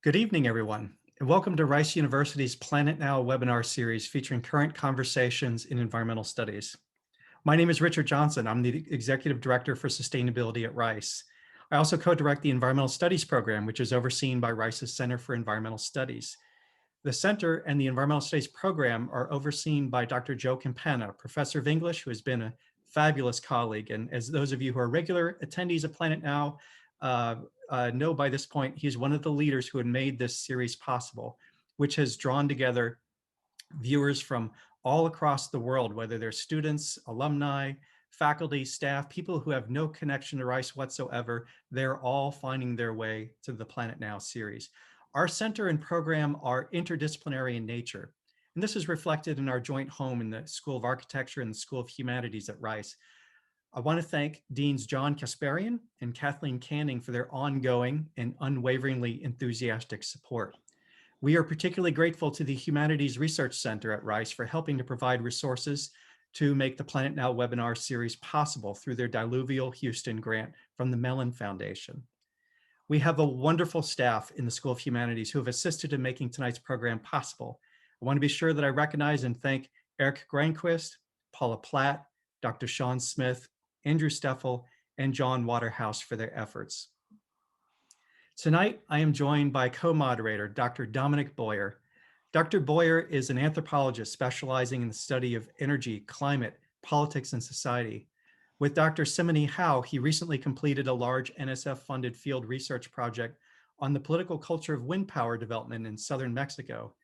Good evening, everyone, and welcome to Rice University's Planet Now webinar series featuring current conversations in environmental studies. My name is Richard Johnson. I'm the Executive Director for Sustainability at Rice. I also co-direct the Environmental Studies program, which is overseen by Rice's Center for Environmental Studies. The center and the Environmental Studies program are overseen by Dr. Joe Campana, Professor of English, who has been a fabulous colleague. And as those of you who are regular attendees of Planet Now know by this point, he's one of the leaders who had made this series possible, which has drawn together viewers from all across the world, whether they're students, alumni, faculty, staff, people who have no connection to Rice whatsoever. They're all finding their way to the Planet Now series. Our center and program are interdisciplinary in nature, and this is reflected in our joint home in the School of Architecture and the School of Humanities at Rice. I want to thank Deans John Kasparian and Kathleen Canning for their ongoing and unwaveringly enthusiastic support. We are particularly grateful to the Humanities Research Center at Rice for helping to provide resources to make the Planet Now webinar series possible through their Diluvial Houston grant from the Mellon Foundation. We have a wonderful staff in the School of Humanities who have assisted in making tonight's program possible. I want to be sure that I recognize and thank Eric Granquist, Paula Platt, Dr. Sean Smith, Andrew Steffel, and John Waterhouse for their efforts. Tonight, I am joined by co-moderator, Dr. Dominic Boyer. Dr. Boyer is an anthropologist specializing in the study of energy, climate, politics, and society. With Dr. Simony Howe, he recently completed a large NSF-funded field research project on the political culture of wind power development in southern Mexico.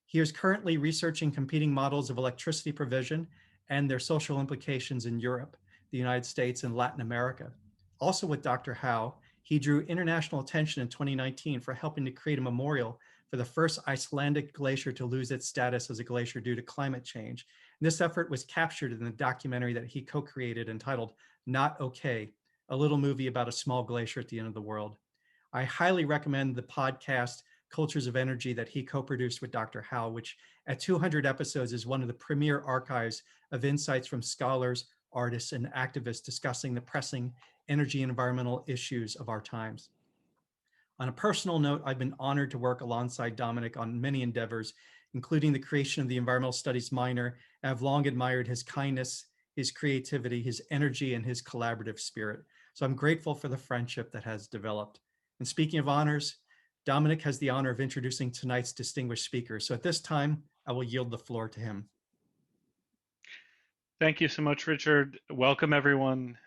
He is currently researching competing models of electricity provision and their social implications in Europe, the United States, and Latin America. Also with Dr. Howe, he drew international attention in 2019 for helping to create a memorial for the first Icelandic glacier to lose its status as a glacier due to climate change. And this effort was captured in the documentary that he co-created entitled Not Okay, a little movie about a small glacier at the end of the world. I highly recommend the podcast Cultures of Energy that he co-produced with Dr. Howe, which at 200 episodes is one of the premier archives of insights from scholars, artists, and activists discussing the pressing energy and environmental issues of our times. On a personal note, I've been honored to work alongside Dominic on many endeavors, including the creation of the environmental studies minor. I've long admired his kindness, his creativity, his energy, and his collaborative spirit. So I'm grateful for the friendship that has developed. And speaking of honors, Dominic has the honor of introducing tonight's distinguished speaker. So at this time, I will yield the floor to him. Thank you so much, Richard. Welcome, everyone.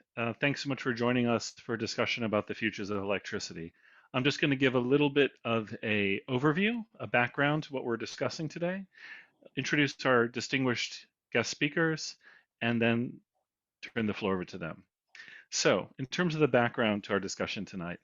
Thanks so much for joining us for a discussion about the futures of electricity. I'm just going to give a little bit of an overview, a background to what we're discussing today, introduce our distinguished guest speakers, and then turn the floor over to them. So, in terms of the background to our discussion tonight,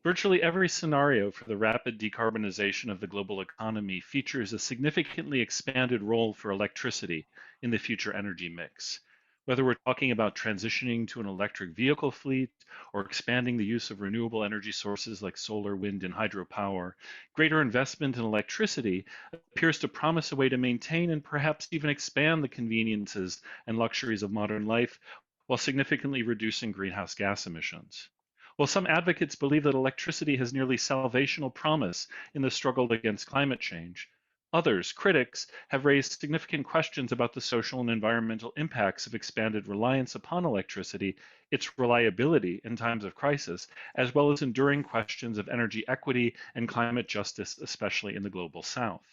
virtually every scenario for the rapid decarbonization of the global economy features a significantly expanded role for electricity in the future energy mix. Whether we're talking about transitioning to an electric vehicle fleet or expanding the use of renewable energy sources like solar, wind, and hydropower, greater investment in electricity appears to promise a way to maintain and perhaps even expand the conveniences and luxuries of modern life while significantly reducing greenhouse gas emissions. While some advocates believe that electricity has nearly salvational promise in the struggle against climate change, others, critics, have raised significant questions about the social and environmental impacts of expanded reliance upon electricity, its reliability in times of crisis, as well as enduring questions of energy equity and climate justice, especially in the global south.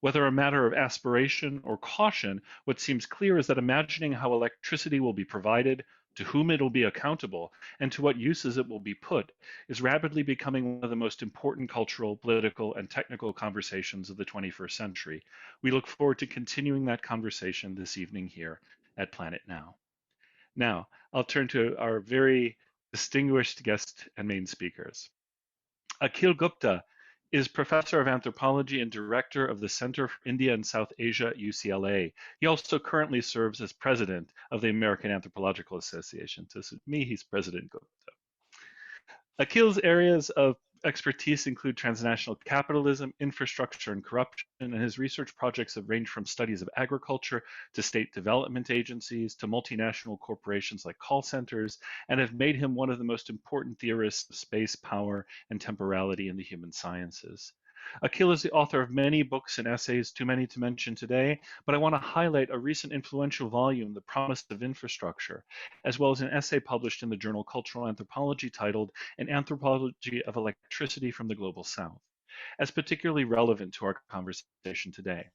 Whether a matter of aspiration or caution, what seems clear is that imagining how electricity will be provided, to whom it will be accountable, and to what uses it will be put, is rapidly becoming one of the most important cultural, political, and technical conversations of the 21st century. We look forward to continuing that conversation this evening here at Planet Now. Now, I'll turn to our very distinguished guest and main speakers. Akil Gupta is Professor of Anthropology and Director of the Center for India and South Asia at UCLA. He also currently serves as President of the American Anthropological Association. So to me, he's President Gupta. Akil's areas of expertise include transnational capitalism, infrastructure, and corruption, and his research projects have ranged from studies of agriculture to state development agencies to multinational corporations like call centers, and have made him one of the most important theorists of space, power, and temporality in the human sciences. Akil is the author of many books and essays, too many to mention today, but I want to highlight a recent influential volume, The Promise of Infrastructure, as well as an essay published in the journal Cultural Anthropology titled An Anthropology of Electricity from the Global South, as particularly relevant to our conversation today.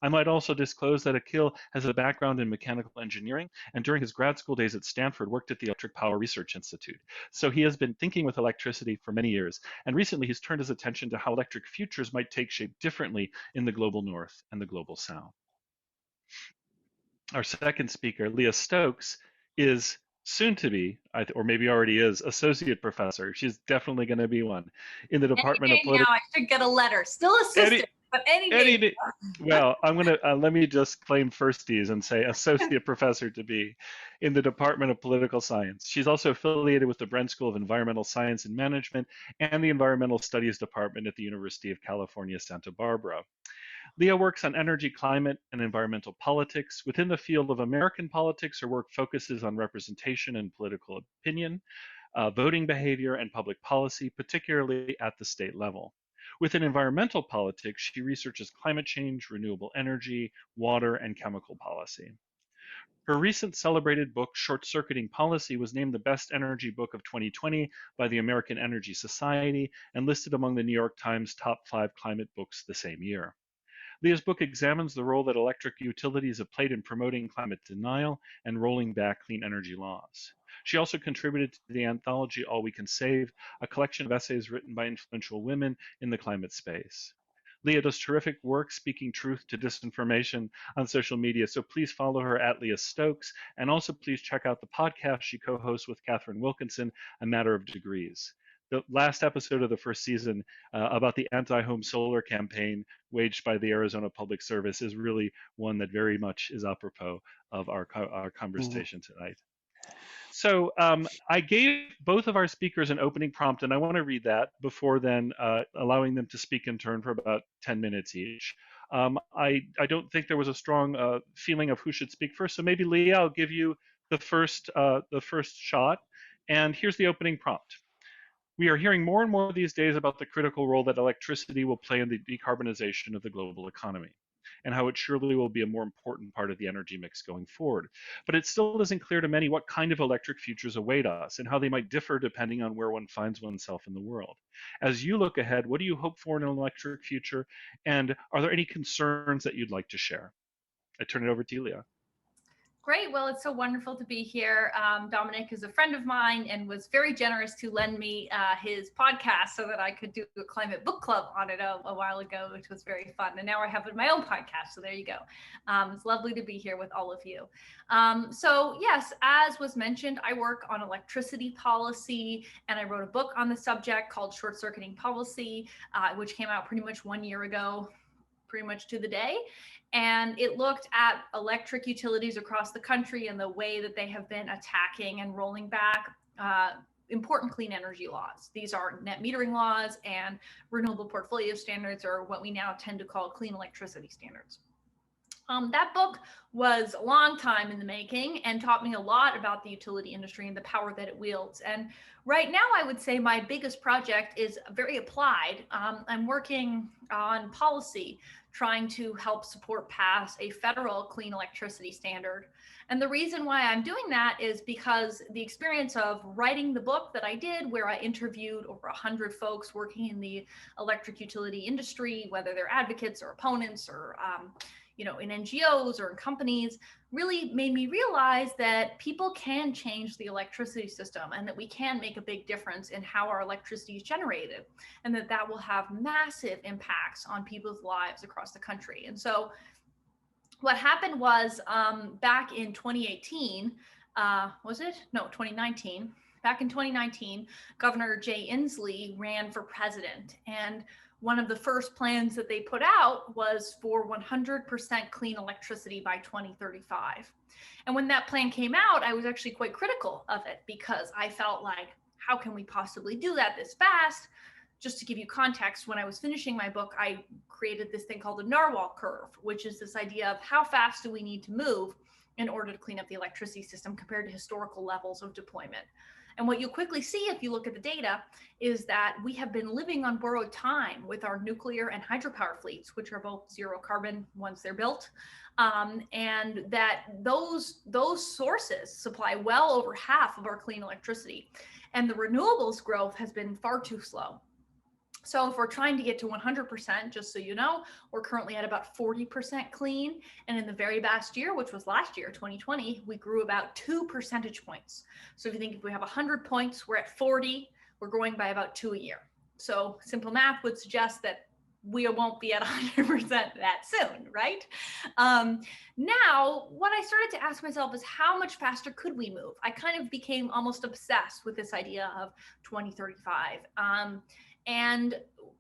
I might also disclose that Akil has a background in mechanical engineering, and during his grad school days at Stanford worked at the Electric Power Research Institute. So he has been thinking with electricity for many years, and recently he's turned his attention to how electric futures might take shape differently in the global north and the global south. Our second speaker, Leah Stokes, is soon to be, or maybe already is, associate professor. She's definitely going to be one in the Department of Political. Now I should get a letter. Still assistant, but any day. Well, I'm going to let me just claim firsties and say associate professor to be in the Department of Political Science. She's also affiliated with the Bren School of Environmental Science and Management and the Environmental Studies Department at the University of California, Santa Barbara. Leah works on energy, climate, and environmental politics. Within the field of American politics, her work focuses on representation and political opinion, voting behavior, and public policy, particularly at the state level. Within environmental politics, she researches climate change, renewable energy, water, and chemical policy. Her recent celebrated book, Short Circuiting Policy, was named the Best Energy Book of 2020 by the American Energy Society and listed among the New York Times top 5 climate books the same year. Leah's book examines the role that electric utilities have played in promoting climate denial and rolling back clean energy laws. She also contributed to the anthology All We Can Save, a collection of essays written by influential women in the climate space. Leah does terrific work speaking truth to disinformation on social media, so please follow her at Leah Stokes, and also please check out the podcast she co-hosts with Catherine Wilkinson, A Matter of Degrees. The last episode of the first season about the anti-home solar campaign waged by the Arizona Public Service is really one that very much is apropos of our conversation tonight. So I gave both of our speakers an opening prompt, and I want to read that before then allowing them to speak in turn for about 10 minutes each. I don't think there was a strong feeling of who should speak first, so maybe Leah, I'll give you the first shot. And here's the opening prompt. We are hearing more and more these days about the critical role that electricity will play in the decarbonization of the global economy, and how it surely will be a more important part of the energy mix going forward. But it still isn't clear to many what kind of electric futures await us and how they might differ depending on where one finds oneself in the world. As you look ahead, what do you hope for in an electric future? And are there any concerns that you'd like to share? I turn it over to you, Leah. Great. Well, it's so wonderful to be here. Dominic is a friend of mine and was very generous to lend me his podcast so that I could do a climate book club on it a while ago, which was very fun. And now I have my own podcast. So there you go. It's lovely to be here with all of you. So yes, as was mentioned, I work on electricity policy, and I wrote a book on the subject called Short Circuiting Policy, which came out pretty much 1 year ago, pretty much to the day. And it looked at electric utilities across the country and the way that they have been attacking and rolling back important clean energy laws. These are net metering laws and renewable portfolio standards, or what we now tend to call clean electricity standards. That book was a long time in the making and taught me a lot about the utility industry and the power that it wields. And right now, I would say my biggest project is very applied. I'm working on policy, trying to help support pass a federal clean electricity standard. And the reason why I'm doing that is because the experience of writing the book that I did, where I interviewed over 100 folks working in the electric utility industry, whether they're advocates or opponents or in NGOs or in companies, really made me realize that people can change the electricity system and that we can make a big difference in how our electricity is generated, and that will have massive impacts on people's lives across the country. And so what happened was back in 2018, 2019, back in 2019, Governor Jay Inslee ran for president, and one of the first plans that they put out was for 100% clean electricity by 2035. And when that plan came out, I was actually quite critical of it because I felt like, how can we possibly do that this fast? Just to give you context, when I was finishing my book, I created this thing called the Narwhal Curve, which is this idea of how fast do we need to move in order to clean up the electricity system compared to historical levels of deployment. And what you'll quickly see if you look at the data is that we have been living on borrowed time with our nuclear and hydropower fleets, which are both zero carbon once they're built. And that those sources supply well over half of our clean electricity. And the renewables growth has been far too slow. So if we're trying to get to 100%, just so you know, we're currently at about 40% clean. And in the very last year, which was last year, 2020, we grew about 2 percentage points. So if you think if we have 100 points, we're at 40, we're growing by about 2 a year. So simple math would suggest that we won't be at 100% that soon, right? Now, what I started to ask myself is how much faster could we move? I kind of became almost obsessed with this idea of 2035. And,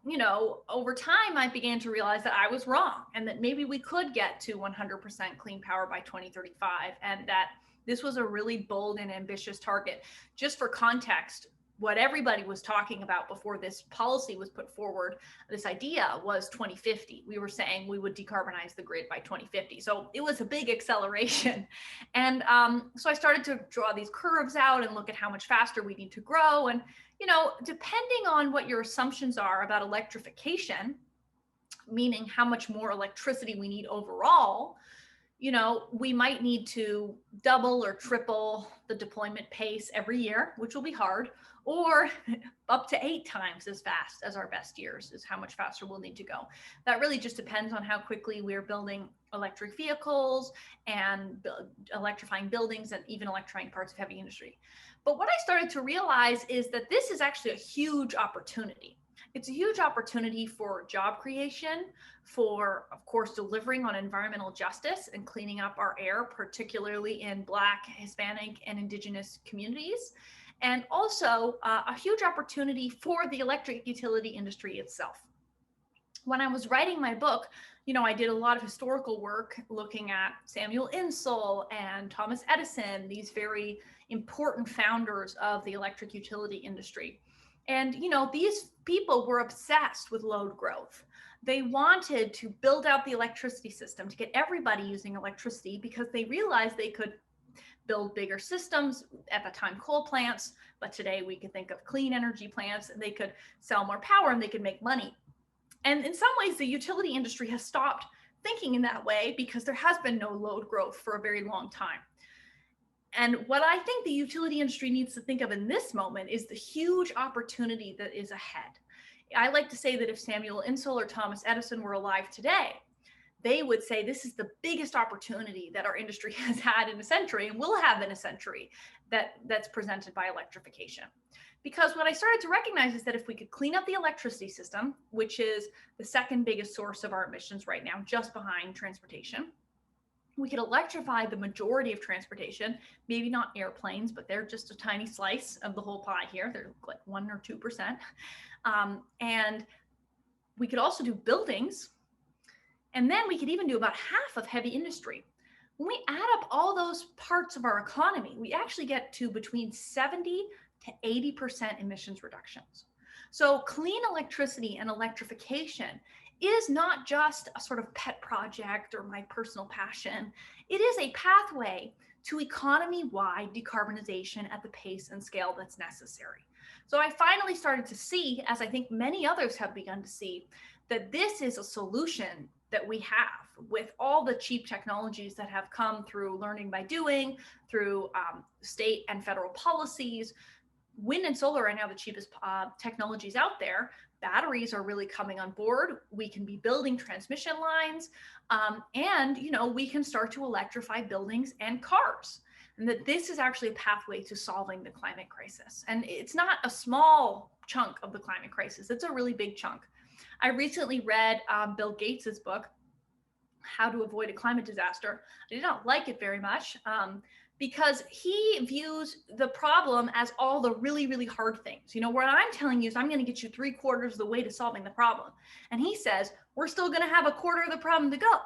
you know, over time, I began to realize that I was wrong and that maybe we could get to 100% clean power by 2035 and that this was a really bold and ambitious target. Just for context, what everybody was talking about before this policy was put forward, this idea was 2050. We were saying we would decarbonize the grid by 2050. So it was a big acceleration. And so I started to draw these curves out and look at how much faster we need to grow. And, you know, depending on what your assumptions are about electrification, meaning how much more electricity we need overall, you know, we might need to double or triple the deployment pace every year, which will be hard, or up to 8 times as fast as our best years is how much faster we'll need to go. That really just depends on how quickly we're building electric vehicles and electrifying buildings and even electrifying parts of heavy industry. But what I started to realize is that this is actually a huge opportunity. It's a huge opportunity for job creation, for, of course, delivering on environmental justice and cleaning up our air, particularly in Black, Hispanic, and Indigenous communities. And also a huge opportunity for the electric utility industry itself. When I was writing my book, you know, I did a lot of historical work looking at Samuel Insull and Thomas Edison, these very important founders of the electric utility industry. And, you know, these people were obsessed with load growth. They wanted to build out the electricity system to get everybody using electricity because they realized they could build bigger systems, at the time coal plants, but today we could think of clean energy plants, and they could sell more power and they could make money. And in some ways, the utility industry has stopped thinking in that way because there has been no load growth for a very long time. And what I think the utility industry needs to think of in this moment is the huge opportunity that is ahead. I like to say that if Samuel Insull or Thomas Edison were alive today, they would say this is the biggest opportunity that our industry has had in a century and will have in a century that's presented by electrification. Because what I started to recognize is that if we could clean up the electricity system, which is the second biggest source of our emissions right now, just behind transportation, we could electrify the majority of transportation, maybe not airplanes, but they're just a tiny slice of the whole pie here. They're like 1 or 2%. And we could also do buildings. And then we could even do about half of heavy industry. When we add up all those parts of our economy, we actually get to between 70 to 80% emissions reductions. So clean electricity and electrification is not just a sort of pet project or my personal passion. It is a pathway to economy-wide decarbonization at the pace and scale that's necessary. So I finally started to see, as I think many others have begun to see, that this is a solution that we have with all the cheap technologies that have come through learning by doing, through state and federal policies. Wind and solar are now the cheapest technologies out there. Batteries are really coming on board. We can be building transmission lines, and you know, we can start to electrify buildings and cars. And that this is actually a pathway to solving the climate crisis. And it's not a small chunk of the climate crisis. It's a really big chunk. I recently read Bill Gates's book, How to Avoid a Climate Disaster. I did not like it very much because he views the problem as all the really, really hard things. You know, what I'm telling you is I'm going to get you 3/4 of the way to solving the problem. And he says, we're still going to have 1/4 of the problem to go.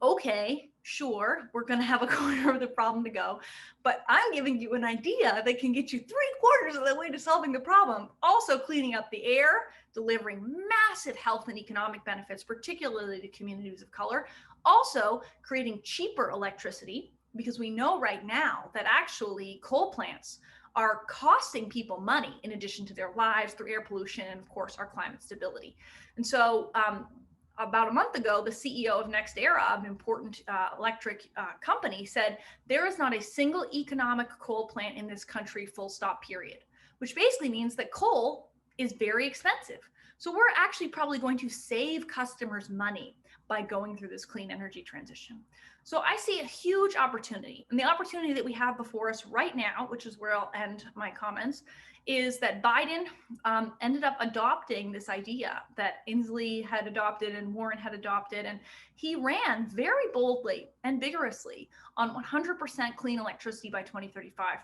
okay, sure, we're going to have a corner of the problem to go, but I'm giving you an idea that can get you 3/4 of the way to solving the problem. Also cleaning up the air, delivering massive health and economic benefits, particularly to communities of color. Also creating cheaper electricity, because we know right now that actually coal plants are costing people money in addition to their lives through air pollution and of course our climate stability. And so about a month ago, the CEO of NextEra, an important electric company, said there is not a single economic coal plant in this country, full stop, period, which basically means that coal is very expensive. So we're actually probably going to save customers money by going through this clean energy transition. So I see a huge opportunity. And the opportunity that we have before us right now, which is where I'll end my comments, is that Biden ended up adopting this idea that Inslee had adopted and Warren had adopted. And he ran very boldly and vigorously on 100% clean electricity by 2035.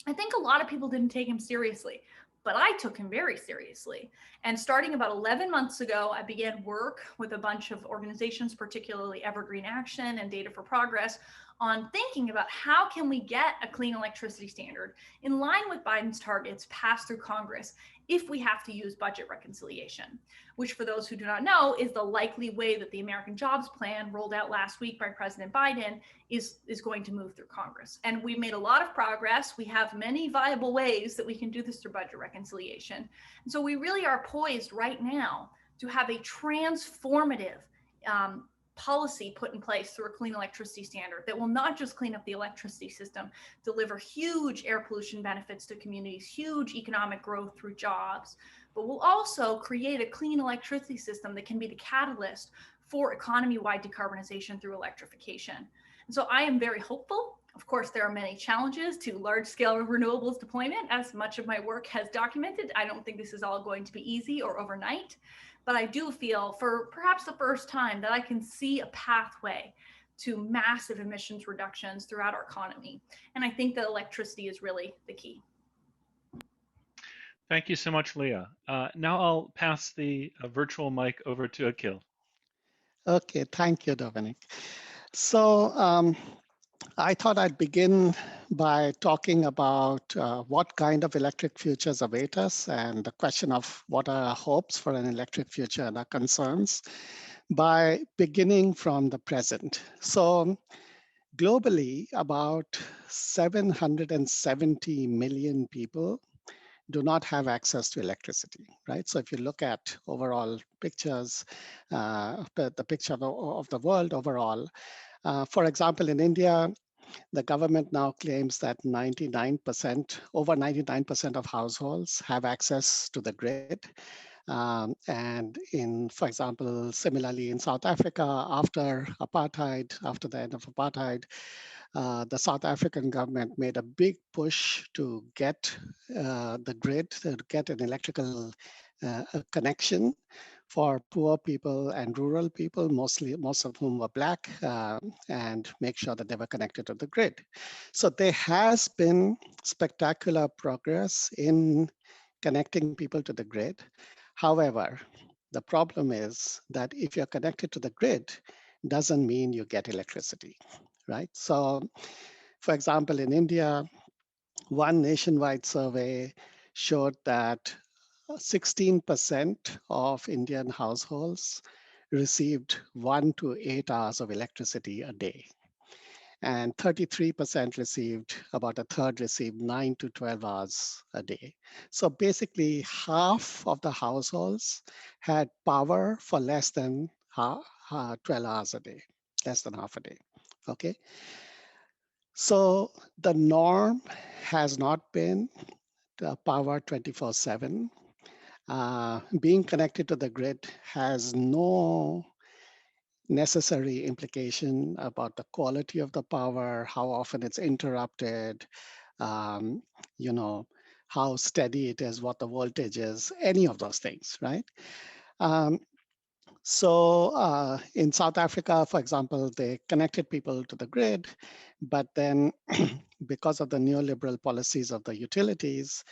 I think a lot of people didn't take him seriously, but I took him very seriously. And starting about 11 months ago, I began work with a bunch of organizations, particularly Evergreen Action and Data for Progress, on thinking about how can we get a clean electricity standard in line with Biden's targets passed through Congress if we have to use budget reconciliation, which for those who do not know is the likely way that the American Jobs Plan rolled out last week by President Biden is going to move through Congress. And we've made a lot of progress. We have many viable ways that we can do this through budget reconciliation. And so we really are poised right now to have a transformative policy put in place through a clean electricity standard that will not just clean up the electricity system, deliver huge air pollution benefits to communities, huge economic growth through jobs, but will also create a clean electricity system that can be the catalyst for economy-wide decarbonization through electrification. And so I am very hopeful. Of course, there are many challenges to large-scale renewables deployment, as much of my work has documented. I don't think this is all going to be easy or overnight. But I do feel for perhaps the first time that I can see a pathway to massive emissions reductions throughout our economy. And I think that electricity is really the key. Thank you so much, Leah. Now I'll pass the virtual mic over to Akil. Okay, thank you, Dominic. So I thought I'd begin by talking about what kind of electric futures await us and the question of what are our hopes for an electric future and our concerns by beginning from the present. So globally, about 770 million people do not have access to electricity, right? So if you look at overall pictures, the picture of the world overall, for example, in India, the government now claims that over 99% of households have access to the grid. And for example, similarly in South Africa, after the end of apartheid, the South African government made a big push to get the grid, to get an electrical connection for poor people and rural people, most of whom were Black, and make sure that they were connected to the grid. So there has been spectacular progress in connecting people to the grid. However, the problem is that if you're connected to the grid, doesn't mean you get electricity, right? So, for example, in India, one nationwide survey showed that 16% of Indian households received 1 to 8 hours of electricity a day. And 33% received, about a third received 9 to 12 hours a day. So basically half of the households had power for less than 12 hours a day, less than half a day, okay? So the norm has not been power 24/7. Being connected to the grid has no necessary implication about the quality of the power, how often it's interrupted, how steady it is, what the voltage is, any of those things, right? So in South Africa, for example, they connected people to the grid, but then because of the neoliberal policies of the utilities,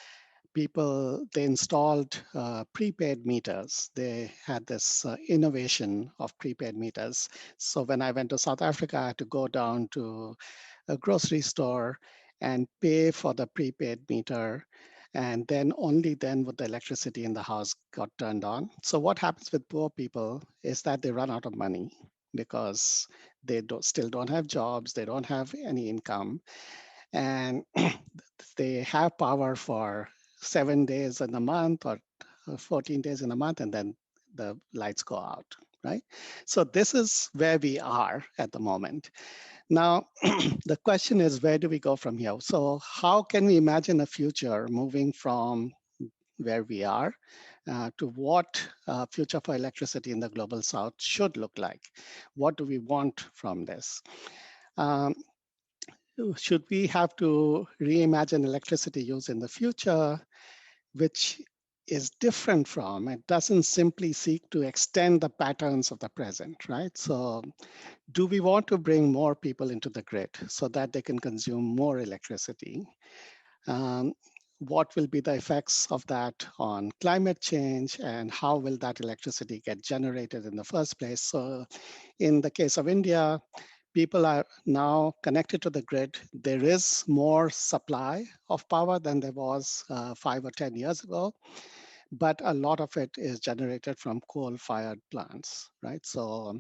they installed prepaid meters. They had this innovation of prepaid meters. So when I went to South Africa, I had to go down to a grocery store and pay for the prepaid meter. And then only then would the electricity in the house got turned on. So what happens with poor people is that they run out of money because they still don't have jobs, they don't have any income, and they have power for 7 days in a month or 14 days in a month, and then the lights go out, right? So this is where we are at the moment. Now, the question is, where do we go from here? So how can we imagine a future moving from where we are to what future for electricity in the global south should look like? What do we want from this? Should we have to reimagine electricity use in the future, which is different from, it doesn't simply seek to extend the patterns of the present, right? So do we want to bring more people into the grid so that they can consume more electricity? What will be the effects of that on climate change, and how will that electricity get generated in the first place? So in the case of India, people are now connected to the grid. There is more supply of power than there was 5 or 10 years ago, but a lot of it is generated from coal-fired plants, right? So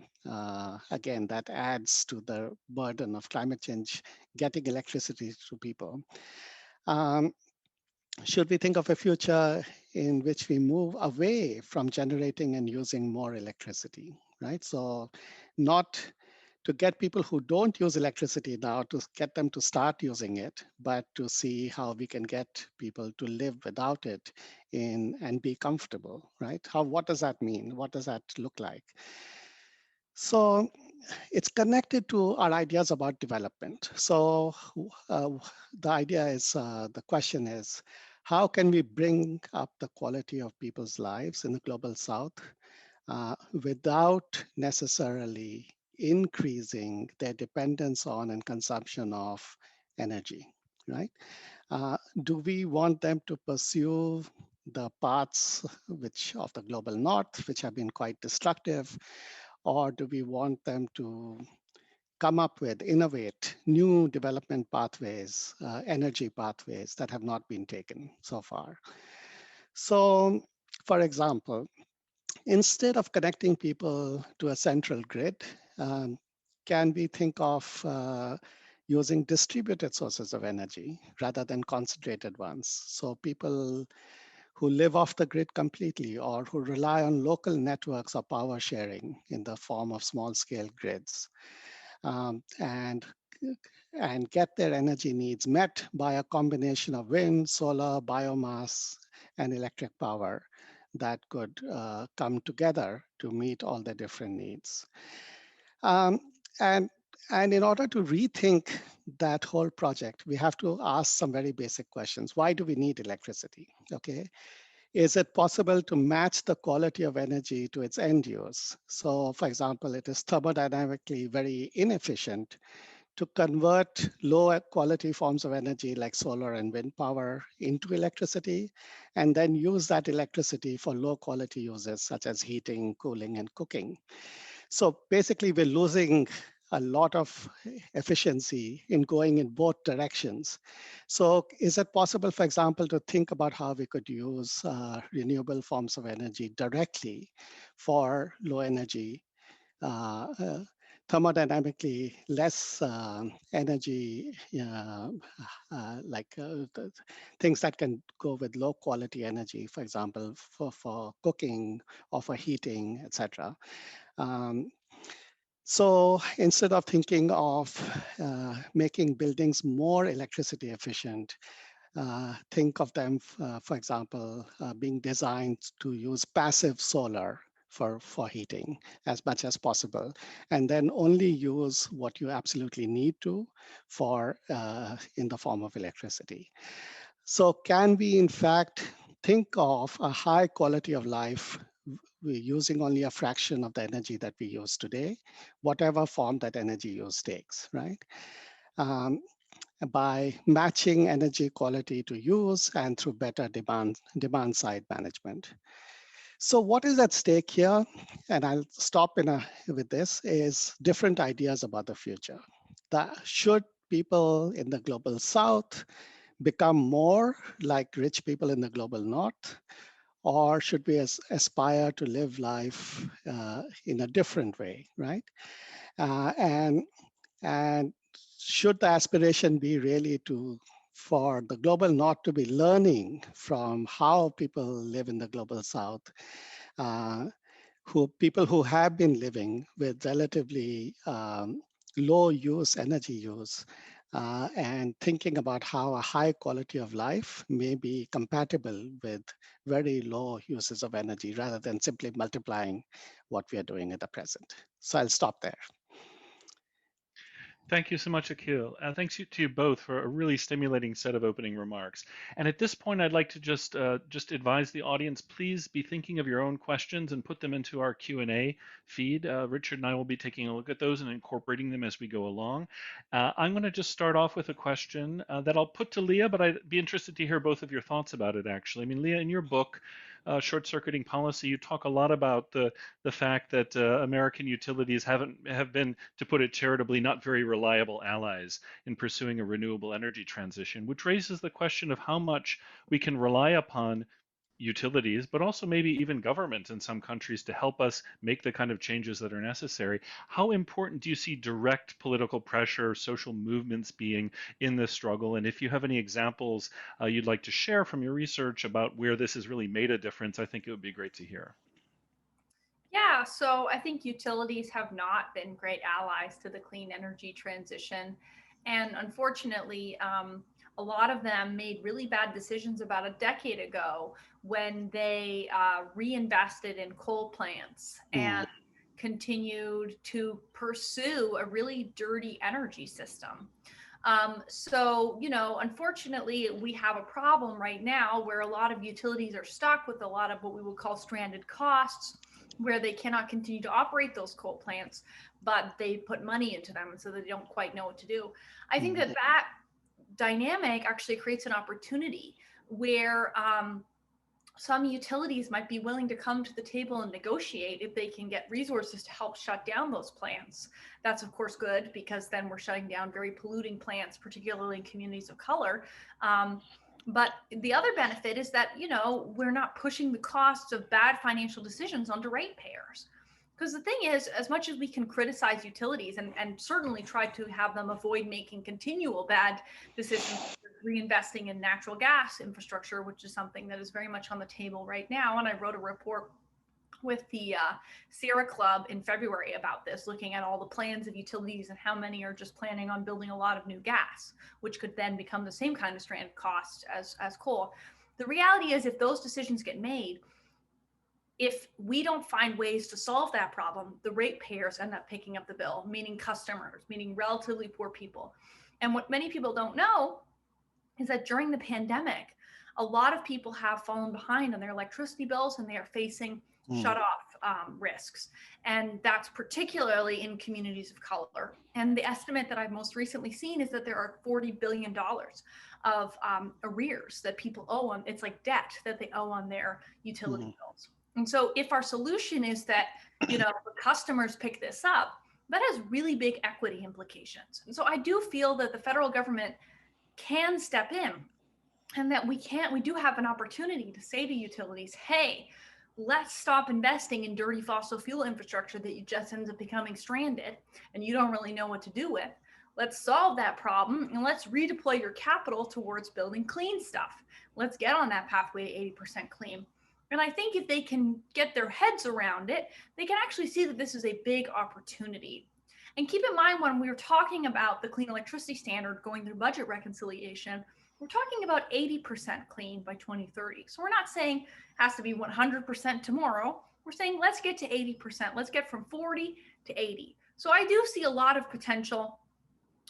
again, that adds to the burden of climate change, getting electricity to people. Should we think of a future in which we move away from generating and using more electricity, right? So not to get people who don't use electricity now to get them to start using it, but to see how we can get people to live without it and be comfortable, right? What does that mean? What does that look like? So it's connected to our ideas about development. So the idea is, the question is, how can we bring up the quality of people's lives in the global south without necessarily increasing their dependence on and consumption of energy, right? Do we want them to pursue the paths of the global north, which have been quite destructive, or do we want them to come up with, innovate new development pathways, energy pathways that have not been taken so far? So, for example, instead of connecting people to a central grid, can we think of using distributed sources of energy rather than concentrated ones? So people who live off the grid completely or who rely on local networks of power sharing in the form of small scale grids, and get their energy needs met by a combination of wind, solar, biomass, and electric power that could come together to meet all the different needs. Um, and, and in order to rethink that whole project, we have to ask some very basic questions. Why do we need electricity? Okay. Is it possible to match the quality of energy to its end use? So for example, it is thermodynamically very inefficient to convert low quality forms of energy like solar and wind power into electricity, and then use that electricity for low quality uses such as heating, cooling, and cooking. So basically we're losing a lot of efficiency in going in both directions. So is it possible, for example, to think about how we could use renewable forms of energy directly for low energy, thermodynamically less energy, things that can go with low quality energy, for example, for cooking or for heating, etc. So instead of thinking of making buildings more electricity efficient, think of them, for example, being designed to use passive solar for heating as much as possible, and then only use what you absolutely need to for in the form of electricity. So can we in fact think of a high quality of life we're using only a fraction of the energy that we use today, whatever form that energy use takes, right? by matching energy quality to use and through better demand side management. So what is at stake here, and I'll stop with this, is different ideas about the future. Should people in the global south become more like rich people in the global north? Or should we aspire to live life in a different way, right? And should the aspiration be really for the global north to be learning from how people live in the global south, people who have been living with relatively low energy use, and thinking about how a high quality of life may be compatible with very low uses of energy rather than simply multiplying what we are doing at the present. So I'll stop there. Thank you so much, Akil. Thanks to you both for a really stimulating set of opening remarks. And at this point, I'd like to just advise the audience, please be thinking of your own questions and put them into our Q&A feed. Richard and I will be taking a look at those and incorporating them as we go along. I'm going to just start off with a question that I'll put to Leah, but I'd be interested to hear both of your thoughts about it, actually. I mean, Leah, in your book, Short-Circuiting Policy, you talk a lot about the fact that American utilities have been, to put it charitably, not very reliable allies in pursuing a renewable energy transition, which raises the question of how much we can rely upon utilities, but also maybe even government in some countries to help us make the kind of changes that are necessary. How important do you see direct political pressure, social movements being in this struggle? And if you have any examples you'd like to share from your research about where this has really made a difference, I think it would be great to hear. Yeah, so I think utilities have not been great allies to the clean energy transition. And unfortunately, a lot of them made really bad decisions about a decade ago when they reinvested in coal plants and continued to pursue a really dirty energy system. So, unfortunately, we have a problem right now where a lot of utilities are stuck with a lot of what we would call stranded costs, where they cannot continue to operate those coal plants, but they put money into them, and so they don't quite know what to do. I think that dynamic actually creates an opportunity where some utilities might be willing to come to the table and negotiate if they can get resources to help shut down those plants. That's of course good, because then we're shutting down very polluting plants, particularly in communities of color. But the other benefit is that, we're not pushing the costs of bad financial decisions onto ratepayers. Because the thing is, as much as we can criticize utilities and certainly try to have them avoid making continual bad decisions, reinvesting in natural gas infrastructure, which is something that is very much on the table right now. And I wrote a report with the Sierra Club in February about this, looking at all the plans of utilities and how many are just planning on building a lot of new gas, which could then become the same kind of stranded cost as coal. The reality is, if those decisions get made, if we don't find ways to solve that problem, the ratepayers end up picking up the bill, meaning customers, meaning relatively poor people. And what many people don't know is that during the pandemic, a lot of people have fallen behind on their electricity bills, and they are facing shut-off risks. And that's particularly in communities of color. And the estimate that I've most recently seen is that there are $40 billion of arrears that people owe on, it's like debt that they owe on their utility bills. And so if our solution is that, the customers pick this up, that has really big equity implications. And so I do feel that the federal government can step in, and that we do have an opportunity to say to utilities, hey, let's stop investing in dirty fossil fuel infrastructure that just ends up becoming stranded and you don't really know what to do with. Let's solve that problem, and let's redeploy your capital towards building clean stuff. Let's get on that pathway to 80% clean. And I think if they can get their heads around it, they can actually see that this is a big opportunity. And keep in mind, when we were talking about the clean electricity standard going through budget reconciliation, we're talking about 80% clean by 2030. So we're not saying it has to be 100% tomorrow. We're saying let's get to 80%. Let's get from 40 to 80. So I do see a lot of potential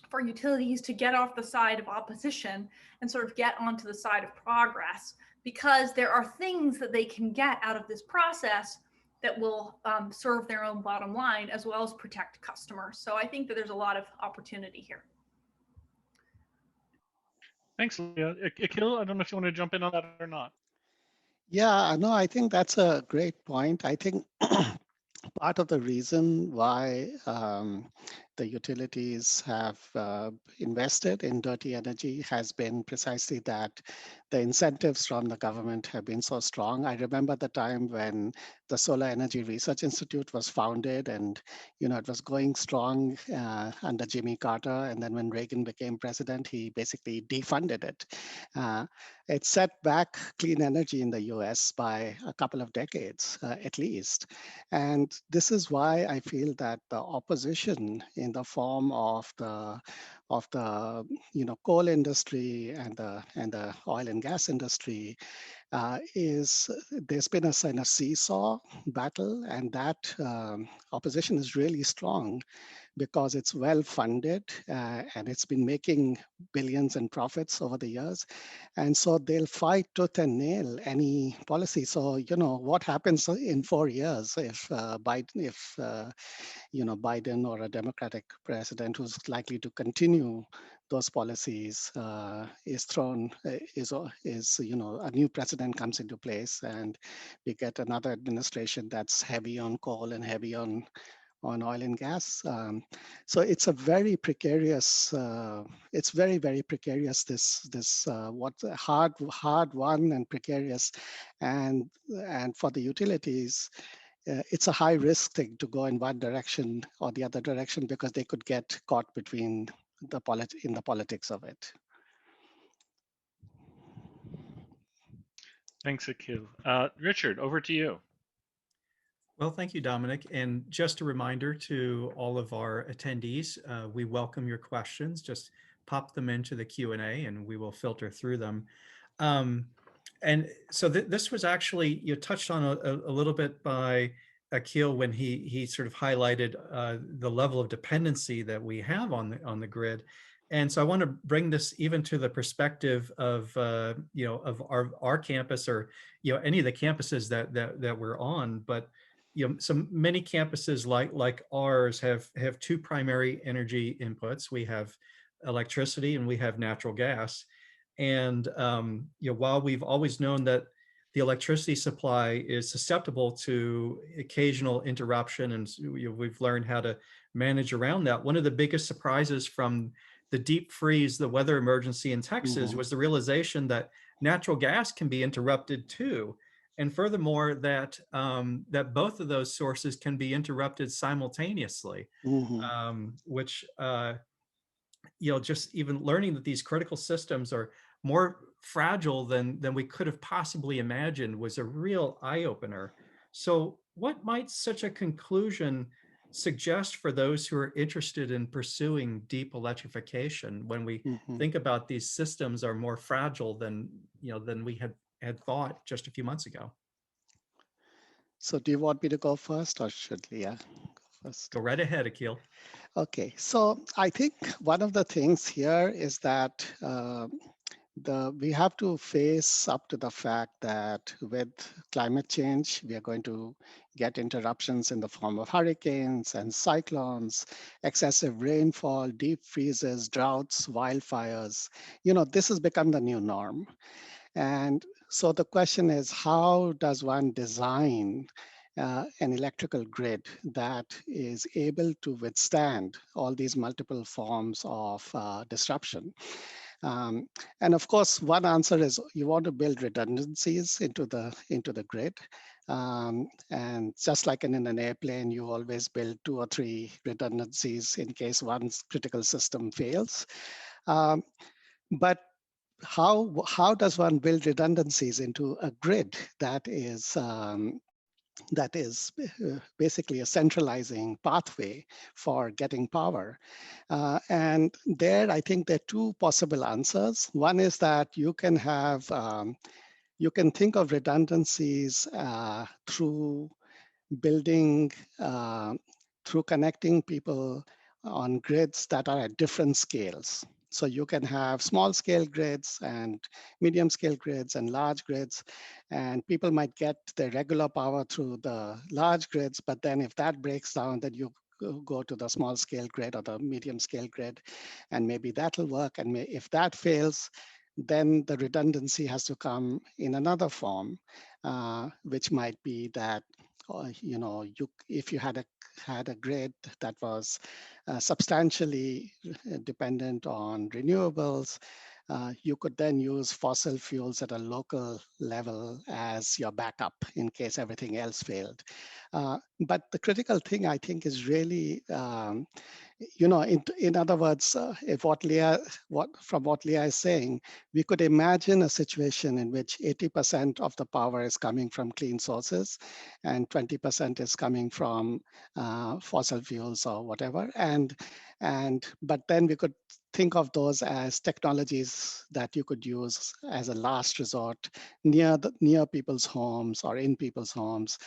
for utilities to get off the side of opposition and sort of get onto the side of progress, because there are things that they can get out of this process that will serve their own bottom line as well as protect customers. So I think that there's a lot of opportunity here. Thanks, Leah. Akil, I don't know if you want to jump in on that or not. Yeah, no, I think that's a great point. I think part of the reason why the utilities have invested in dirty energy has been precisely that the incentives from the government have been so strong. I remember the time when the Solar Energy Research Institute was founded, and it was going strong under Jimmy Carter, and then when Reagan became president, he basically defunded it. Uh, it set back clean energy in the US by a couple of decades at least. And this is why I feel that the opposition in the form of the coal industry and the oil and gas industry is there's been a kind of seesaw battle, and that opposition is really strong because it's well funded and it's been making billions in profits over the years. And so they'll fight tooth and nail any policy. So, what happens in 4 years if Biden or a Democratic president who's likely to continue those policies is a new president comes into place, and we get another administration that's heavy on coal and heavy on oil and gas. So it's a very precarious. It's very, very precarious. This what hard won and precarious, and for the utilities, it's a high risk thing to go in one direction or the other direction because they could get caught between in the politics of it. Thanks, Akil. Richard, over to you. Well, thank you, Dominic. And just a reminder to all of our attendees, we welcome your questions. Just pop them into the Q&A and we will filter through them. And so this was actually, you touched on a little bit by Akil when he sort of highlighted the level of dependency that we have on the grid. And so I want to bring this even to the perspective of of our campus, or any of the campuses that we're on. But so many campuses like ours have two primary energy inputs. We have electricity and we have natural gas. And while we've always known that the electricity supply is susceptible to occasional interruption, and we've learned how to manage around that, one of the biggest surprises from the deep freeze, the weather emergency in Texas, was the realization that natural gas can be interrupted too. And furthermore, that both of those sources can be interrupted simultaneously, which just even learning that these critical systems are more fragile than we could have possibly imagined was a real eye-opener. So what might such a conclusion suggest for those who are interested in pursuing deep electrification when we think about these systems are more fragile than we had thought just a few months ago? So do you want me to go first, or should Leah go first? Go right ahead, Akil. Okay, so I think one of the things here is that we have to face up to the fact that with climate change, we are going to get interruptions in the form of hurricanes and cyclones, excessive rainfall, deep freezes, droughts, wildfires. This has become the new norm. And so the question is, how does one design an electrical grid that is able to withstand all these multiple forms of disruption? And of course, one answer is you want to build redundancies into the grid. And just like in an airplane, you always build 2 or 3 redundancies in case one critical system fails. But how does one build redundancies into a grid that is basically a centralizing pathway for getting power? And there, I think there are 2 possible answers. One is that you can have, you can think of redundancies through building, through connecting people on grids that are at different scales. So you can have small scale grids and medium scale grids and large grids, and people might get their regular power through the large grids, but then if that breaks down, then you go to the small scale grid or the medium scale grid, and maybe that'll work. And if that fails, then the redundancy has to come in another form, which might be that, if you had a grid that was substantially dependent on renewables, you could then use fossil fuels at a local level as your backup in case everything else failed. But the critical thing, I think, is really, in other words, if from what Leah is saying, we could imagine a situation in which 80% of the power is coming from clean sources and 20% is coming from fossil fuels or whatever. But then we could think of those as technologies that you could use as a last resort near people's homes or in people's homes,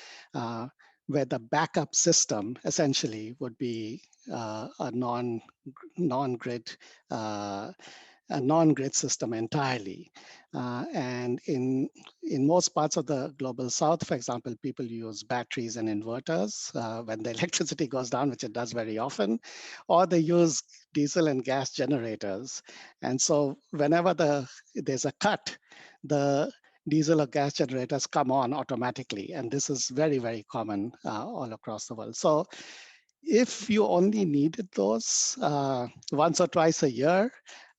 where the backup system essentially would be a non-grid system entirely. And in most parts of the global south, for example, people use batteries and inverters when the electricity goes down, which it does very often, or they use diesel and gas generators. And so whenever there's a cut, the diesel or gas generators come on automatically. And this is very, very common all across the world. So if you only needed those once or twice a year,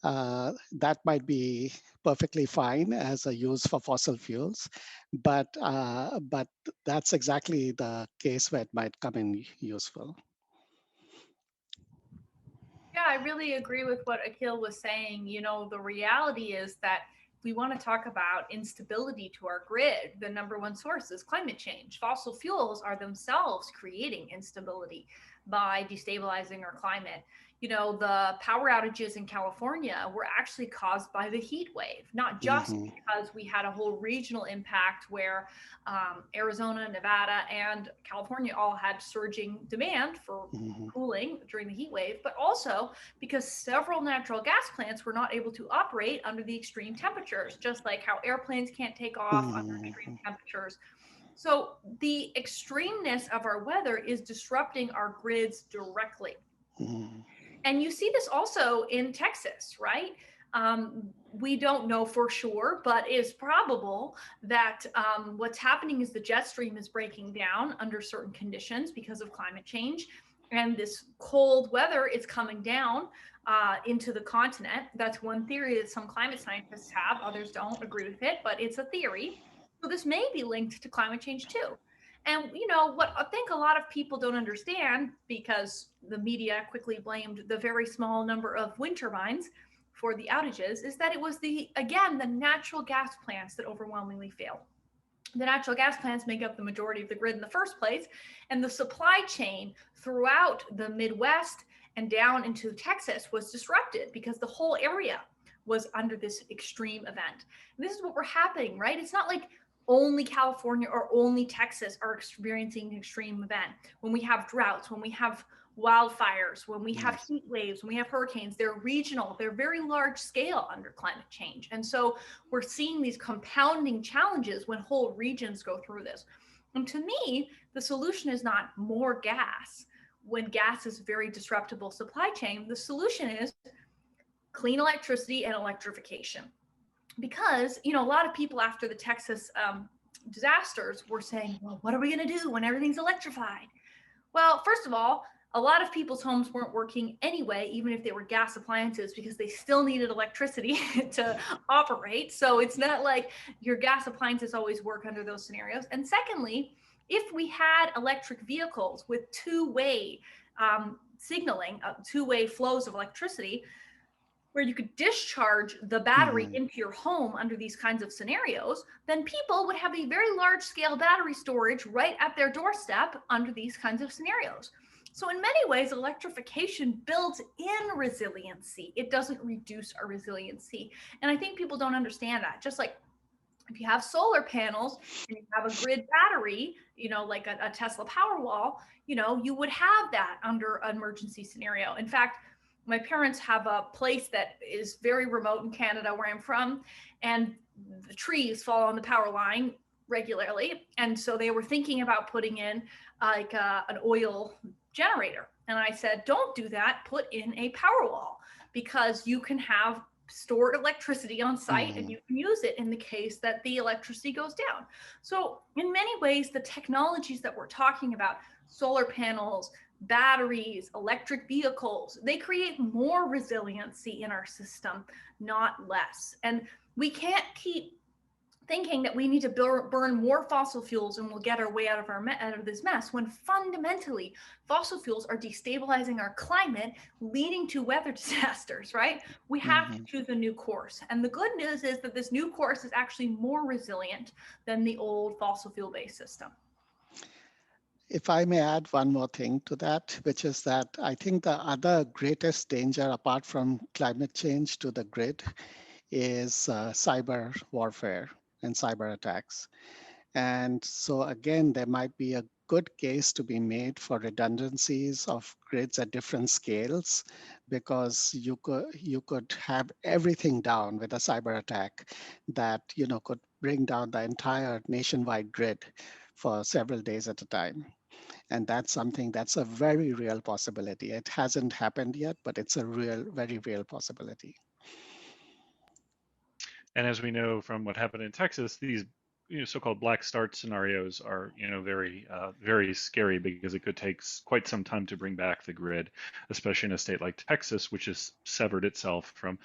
that might be perfectly fine as a use for fossil fuels. But that's exactly the case where it might come in useful. Yeah, I really agree with what Akil was saying. The reality is that we want to talk about instability to our grid. The number one source is climate change. Fossil fuels are themselves creating instability by destabilizing our climate. The power outages in California were actually caused by the heat wave, not just because we had a whole regional impact where Arizona, Nevada, and California all had surging demand for cooling during the heat wave, but also because several natural gas plants were not able to operate under the extreme temperatures, just like how airplanes can't take off under extreme temperatures. So the extremeness of our weather is disrupting our grids directly. And you see this also in Texas, right? We don't know for sure, but it's probable that what's happening is the jet stream is breaking down under certain conditions because of climate change. And this cold weather is coming down into the continent. That's one theory that some climate scientists have. Others don't agree with it, but it's a theory. So this may be linked to climate change too. And what I think a lot of people don't understand, because the media quickly blamed the very small number of wind turbines for the outages, is that it was the natural gas plants that overwhelmingly failed. The natural gas plants make up the majority of the grid in the first place, and the supply chain throughout the Midwest and down into Texas was disrupted because the whole area was under this extreme event. And this is what we're happening, right? It's not like only California or only Texas are experiencing an extreme event. When we have droughts, when we have wildfires, when we have heat waves, when we have hurricanes, they're regional, they're very large scale under climate change. And so we're seeing these compounding challenges when whole regions go through this. And to me, the solution is not more gas. When gas is a very disruptible supply chain, the solution is clean electricity and electrification. Because, a lot of people after the Texas disasters were saying, well, what are we going to do when everything's electrified? Well, first of all, a lot of people's homes weren't working anyway, even if they were gas appliances, because they still needed electricity to operate. So it's not like your gas appliances always work under those scenarios. And secondly, if we had electric vehicles with two-way signaling, two-way flows of electricity, where you could discharge the battery into your home under these kinds of scenarios, then people would have a very large scale battery storage right at their doorstep under these kinds of scenarios. So in many ways, electrification builds in resiliency. It doesn't reduce our resiliency. And I think people don't understand that. Just like if you have solar panels and you have a grid battery, like a Tesla Powerwall, you would have that under an emergency scenario. In fact, my parents have a place that is very remote in Canada where I'm from, and the trees fall on the power line regularly. And so they were thinking about putting in an oil generator. And I said, don't do that, put in a power wall, because you can have stored electricity on site, and you can use it in the case that the electricity goes down. So in many ways, the technologies that we're talking about, solar panels, batteries, electric vehicles, they create more resiliency in our system, not less. And we can't keep thinking that we need to burn more fossil fuels and we'll get our way out of this mess, when fundamentally fossil fuels are destabilizing our climate, leading to weather disasters, right? We have to choose a new course. And the good news is that this new course is actually more resilient than the old fossil fuel-based system. If I may add one more thing to that, which is that I think the other greatest danger apart from climate change to the grid is cyber warfare and cyber attacks. And so again, there might be a good case to be made for redundancies of grids at different scales, because you could have everything down with a cyber attack that could bring down the entire nationwide grid for several days at a time. And that's a very real possibility. It hasn't happened yet, but it's a very real possibility. And as we know from what happened in Texas, these so-called black start scenarios are very scary, because it could take quite some time to bring back the grid, especially in a state like Texas, which has severed itself from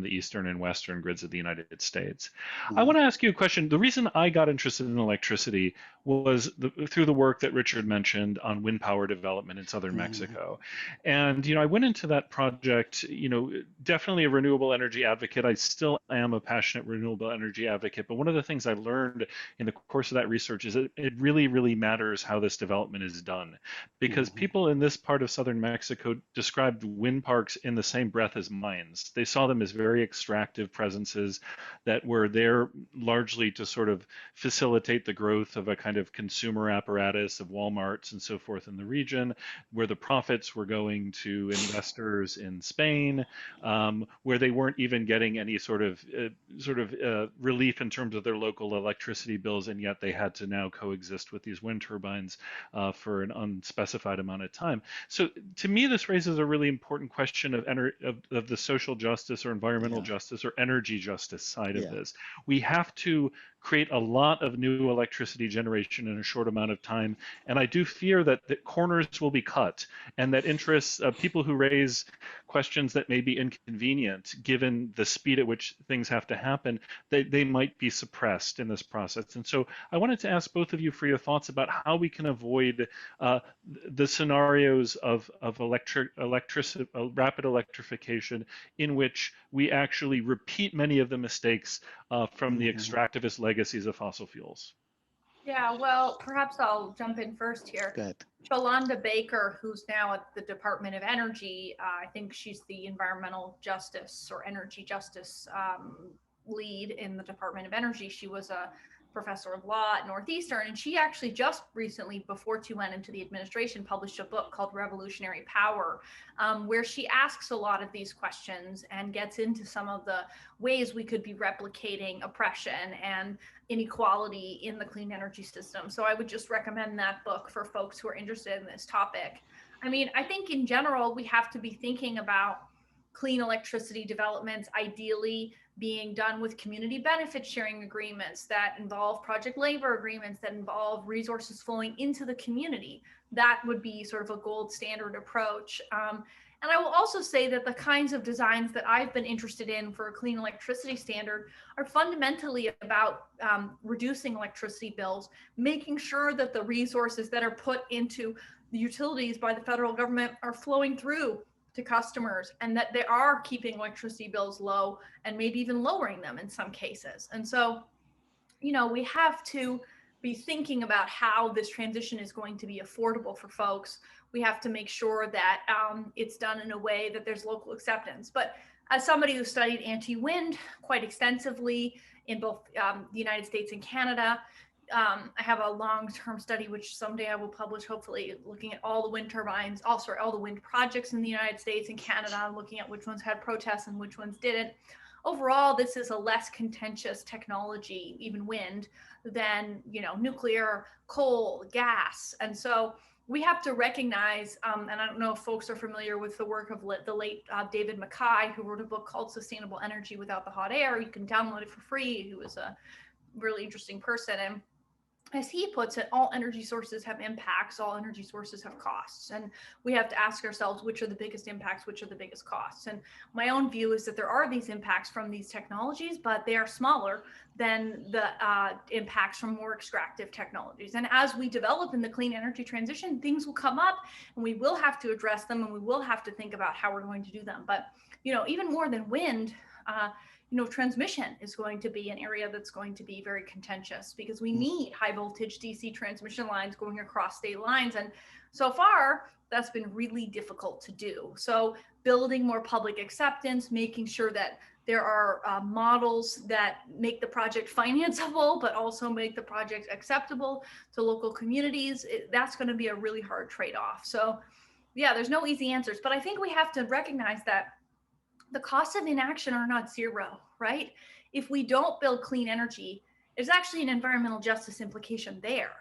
the eastern and western grids of the United States. I want to ask you a question. The reason I got interested in electricity was through the work that Richard mentioned on wind power development in southern Mexico. And I went into that project, definitely a renewable energy advocate. I still am a passionate renewable energy advocate, but one of the things I learned in the course of that research is that it really, really matters how this development is done, because people in this part of southern Mexico described wind parks in the same breath as mines. They saw them as very extractive presences that were there largely to sort of facilitate the growth of a kind of consumer apparatus of Walmarts and so forth in the region, where the profits were going to investors in Spain, where they weren't even getting any sort of relief in terms of their local electricity bills, and yet they had to now coexist with these wind turbines for an unspecified amount of time. So to me, this raises a really important question of the social justice or environmental justice or energy justice side of this. We have to create a lot of new electricity generation in a short amount of time. And I do fear that corners will be cut, and that interests of people who raise questions that may be inconvenient, given the speed at which things have to happen, they might be suppressed in this process. And so I wanted to ask both of you for your thoughts about how we can avoid the scenarios of rapid electrification in which we actually repeat many of the mistakes from the extractivist legacies of fossil fuels. Yeah, well, perhaps I'll jump in first here. Good. Shalonda Baker, who's now at the Department of Energy, I think she's the environmental justice or energy justice lead in the Department of Energy. She was a professor of law at Northeastern, and she actually just recently, before she went into the administration, published a book called Revolutionary Power, where she asks a lot of these questions and gets into some of the ways we could be replicating oppression and inequality in the clean energy system. So I would just recommend that book for folks who are interested in this topic. I mean, I think in general, we have to be thinking about clean electricity developments ideally being done with community benefit sharing agreements that involve project labor agreements that involve resources flowing into the community. That would be sort of a gold standard approach. And I will also say that the kinds of designs that I've been interested in for a clean electricity standard are fundamentally about reducing electricity bills, making sure that the resources that are put into the utilities by the federal government are flowing through to customers, and that they are keeping electricity bills low and maybe even lowering them in some cases. And so, we have to be thinking about how this transition is going to be affordable for folks. We have to make sure that it's done in a way that there's local acceptance. But as somebody who studied anti-wind quite extensively in both the United States and Canada, I have a long-term study, which someday I will publish, hopefully, looking at all the wind turbines, all the wind projects in the United States and Canada, looking at which ones had protests and which ones didn't. overall, this is a less contentious technology, even wind, than, you know, nuclear, coal, gas. And so we have to recognize, and I don't know if folks are familiar with the work of the late David Mackay, who wrote a book called Sustainable Energy Without the Hot Air. You can download it for free. He was a really interesting person. And as he puts it, all energy sources have impacts, all energy sources have costs. And we have to ask ourselves, which are the biggest impacts, which are the biggest costs? And my own view is that there are these impacts from these technologies, but they are smaller than the impacts from more extractive technologies. And as we develop in the clean energy transition, things will come up and we will have to address them, and we will have to think about how we're going to do them. But, you know, even more than wind, you know, transmission is going to be an area that's going to be very contentious, because we need high voltage DC transmission lines going across state lines. And so far, that's been really difficult to do. So building more public acceptance, making sure that there are models that make the project financeable, but also make the project acceptable to local communities, that's going to be a really hard trade-off. So yeah, there's no easy answers, but I think we have to recognize that the costs of inaction are not zero, right? If we don't build clean energy, there's actually an environmental justice implication there,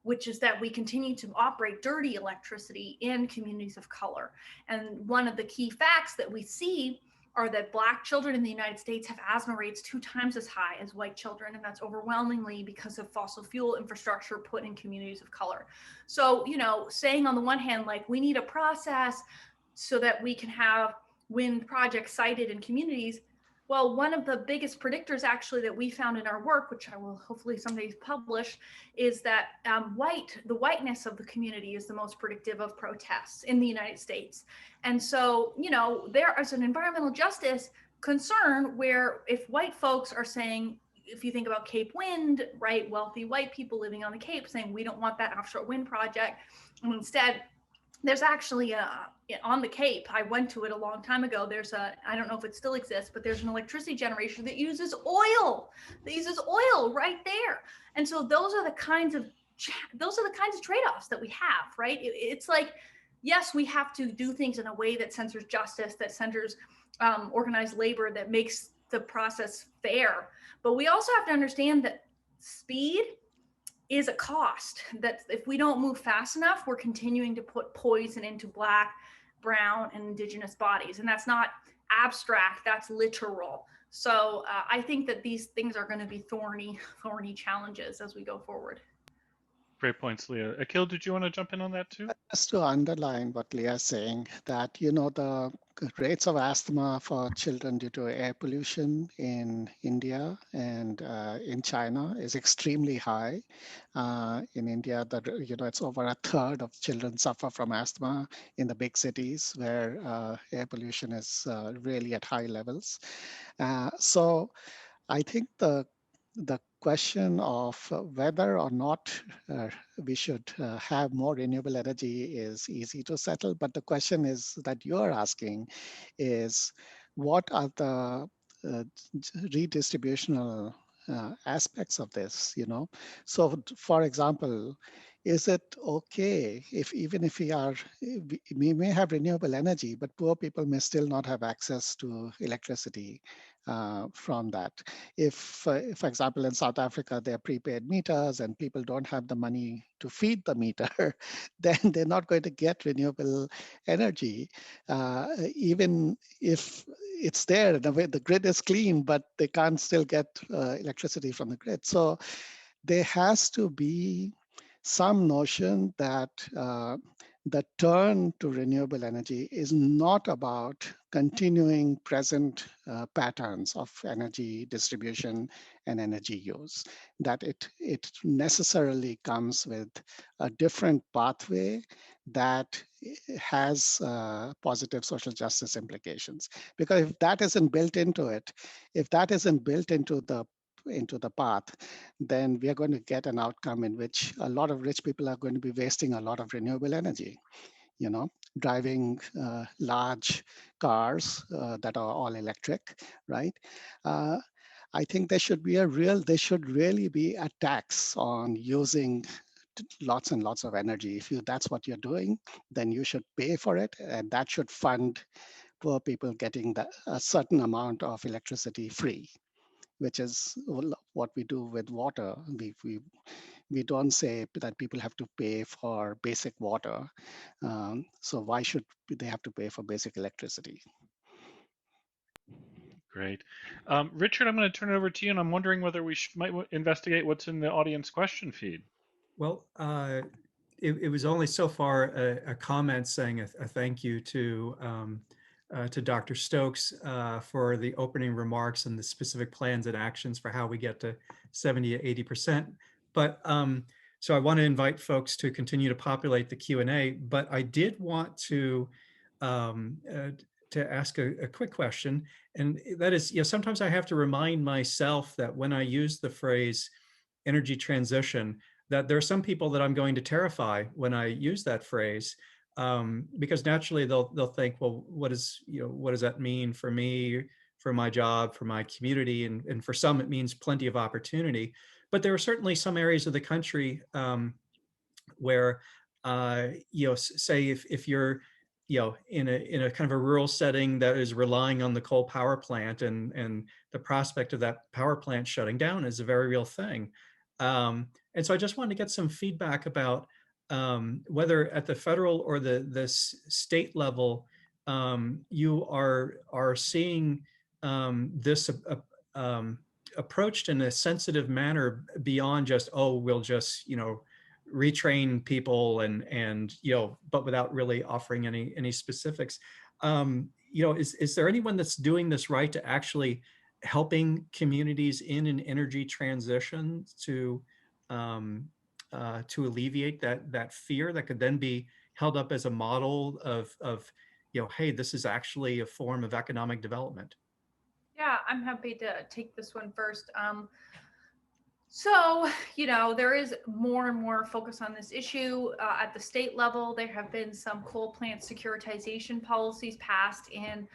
which is that we continue to operate dirty electricity in communities of color. And one of the key facts that we see are that Black children in the United States have asthma rates 2 times as high as white children. And that's overwhelmingly because of fossil fuel infrastructure put in communities of color. So, you know, saying on the one hand, like, we need a process so that we can have wind projects cited in communities. Well, one of the biggest predictors actually that we found in our work, which I will hopefully someday publish, is that the whiteness of the community is the most predictive of protests in the United States. And so, you know, there is an environmental justice concern where if white folks are saying, if you think about Cape Wind, right, wealthy white people living on the Cape saying, we don't want that offshore wind project, and instead, there's actually on the Cape, I went to it a long time ago. There's I don't know if it still exists, but there's an electricity generation that uses oil. Right there. And so those are the kinds of trade-offs that we have, right? It's like, yes, we have to do things in a way that centers justice, that centers organized labor, that makes the process fair. But we also have to understand that speed is a cost, that if we don't move fast enough, we're continuing to put poison into Black, brown, and indigenous bodies. And that's not abstract, that's literal. So I think that these things are going to be thorny challenges as we go forward. Great points, Leah. Akil, did you want to jump in on that too? Just to underline what Leah is saying, that, you know, the rates of asthma for children due to air pollution in India and in China is extremely high. In India, you know, it's over 1/3 of children suffer from asthma in the big cities where air pollution is really at high levels. So I think the question of whether or not we should have more renewable energy is easy to settle, but the question is that you're asking is, what are the redistributional aspects of this, you know? So for example, is it okay if even if we may have renewable energy, but poor people may still not have access to electricity from that? If, for example, in South Africa, there are prepaid meters and people don't have the money to feed the meter, then they're not going to get renewable energy, even if it's there in a way the grid is clean, but they can't still get electricity from the grid. So there has to be some notion that the turn to renewable energy is not about continuing present patterns of energy distribution and energy use, that it necessarily comes with a different pathway that has positive social justice implications. Because if that isn't built into it, if that isn't built into the path, then we are going to get an outcome in which a lot of rich people are going to be wasting a lot of renewable energy, you know, driving large cars that are all electric, right? I think there should really be a tax on using lots and lots of energy. If that's what you're doing, then you should pay for it, and that should fund poor people getting a certain amount of electricity free, which is what we do with water. We don't say that people have to pay for basic water. So why should they have to pay for basic electricity? Great. Richard, I'm going to turn it over to you, and I'm wondering whether we might investigate what's in the audience question feed. Well, it was only so far a comment saying a thank you to Dr. Stokes for the opening remarks and the specific plans and actions for how we get to 70 to 80%. But so I want to invite folks to continue to populate the Q&A, but I did want to ask a quick question. And that is, sometimes I have to remind myself that when I use the phrase energy transition, that there are some people that I'm going to terrify when I use that phrase, because naturally they'll think, well, what does that mean for me, for my job, for my community, and for some it means plenty of opportunity. But there are certainly some areas of the country where, say if you're, in a kind of a rural setting that is relying on the coal power plant, and the prospect of that power plant shutting down is a very real thing. And so I just wanted to get some feedback about whether at the federal or the state level, you are seeing this approached in a sensitive manner beyond just, oh, we'll just, retrain people and but without really offering any specifics. Is there anyone that's doing this right to actually helping communities in an energy transition to alleviate that fear that could then be held up as a model of hey, this is actually a form of economic development? Yeah, I'm happy to take this one first. So, there is more and more focus on this issue at the state level. There have been some coal plant securitization policies passed in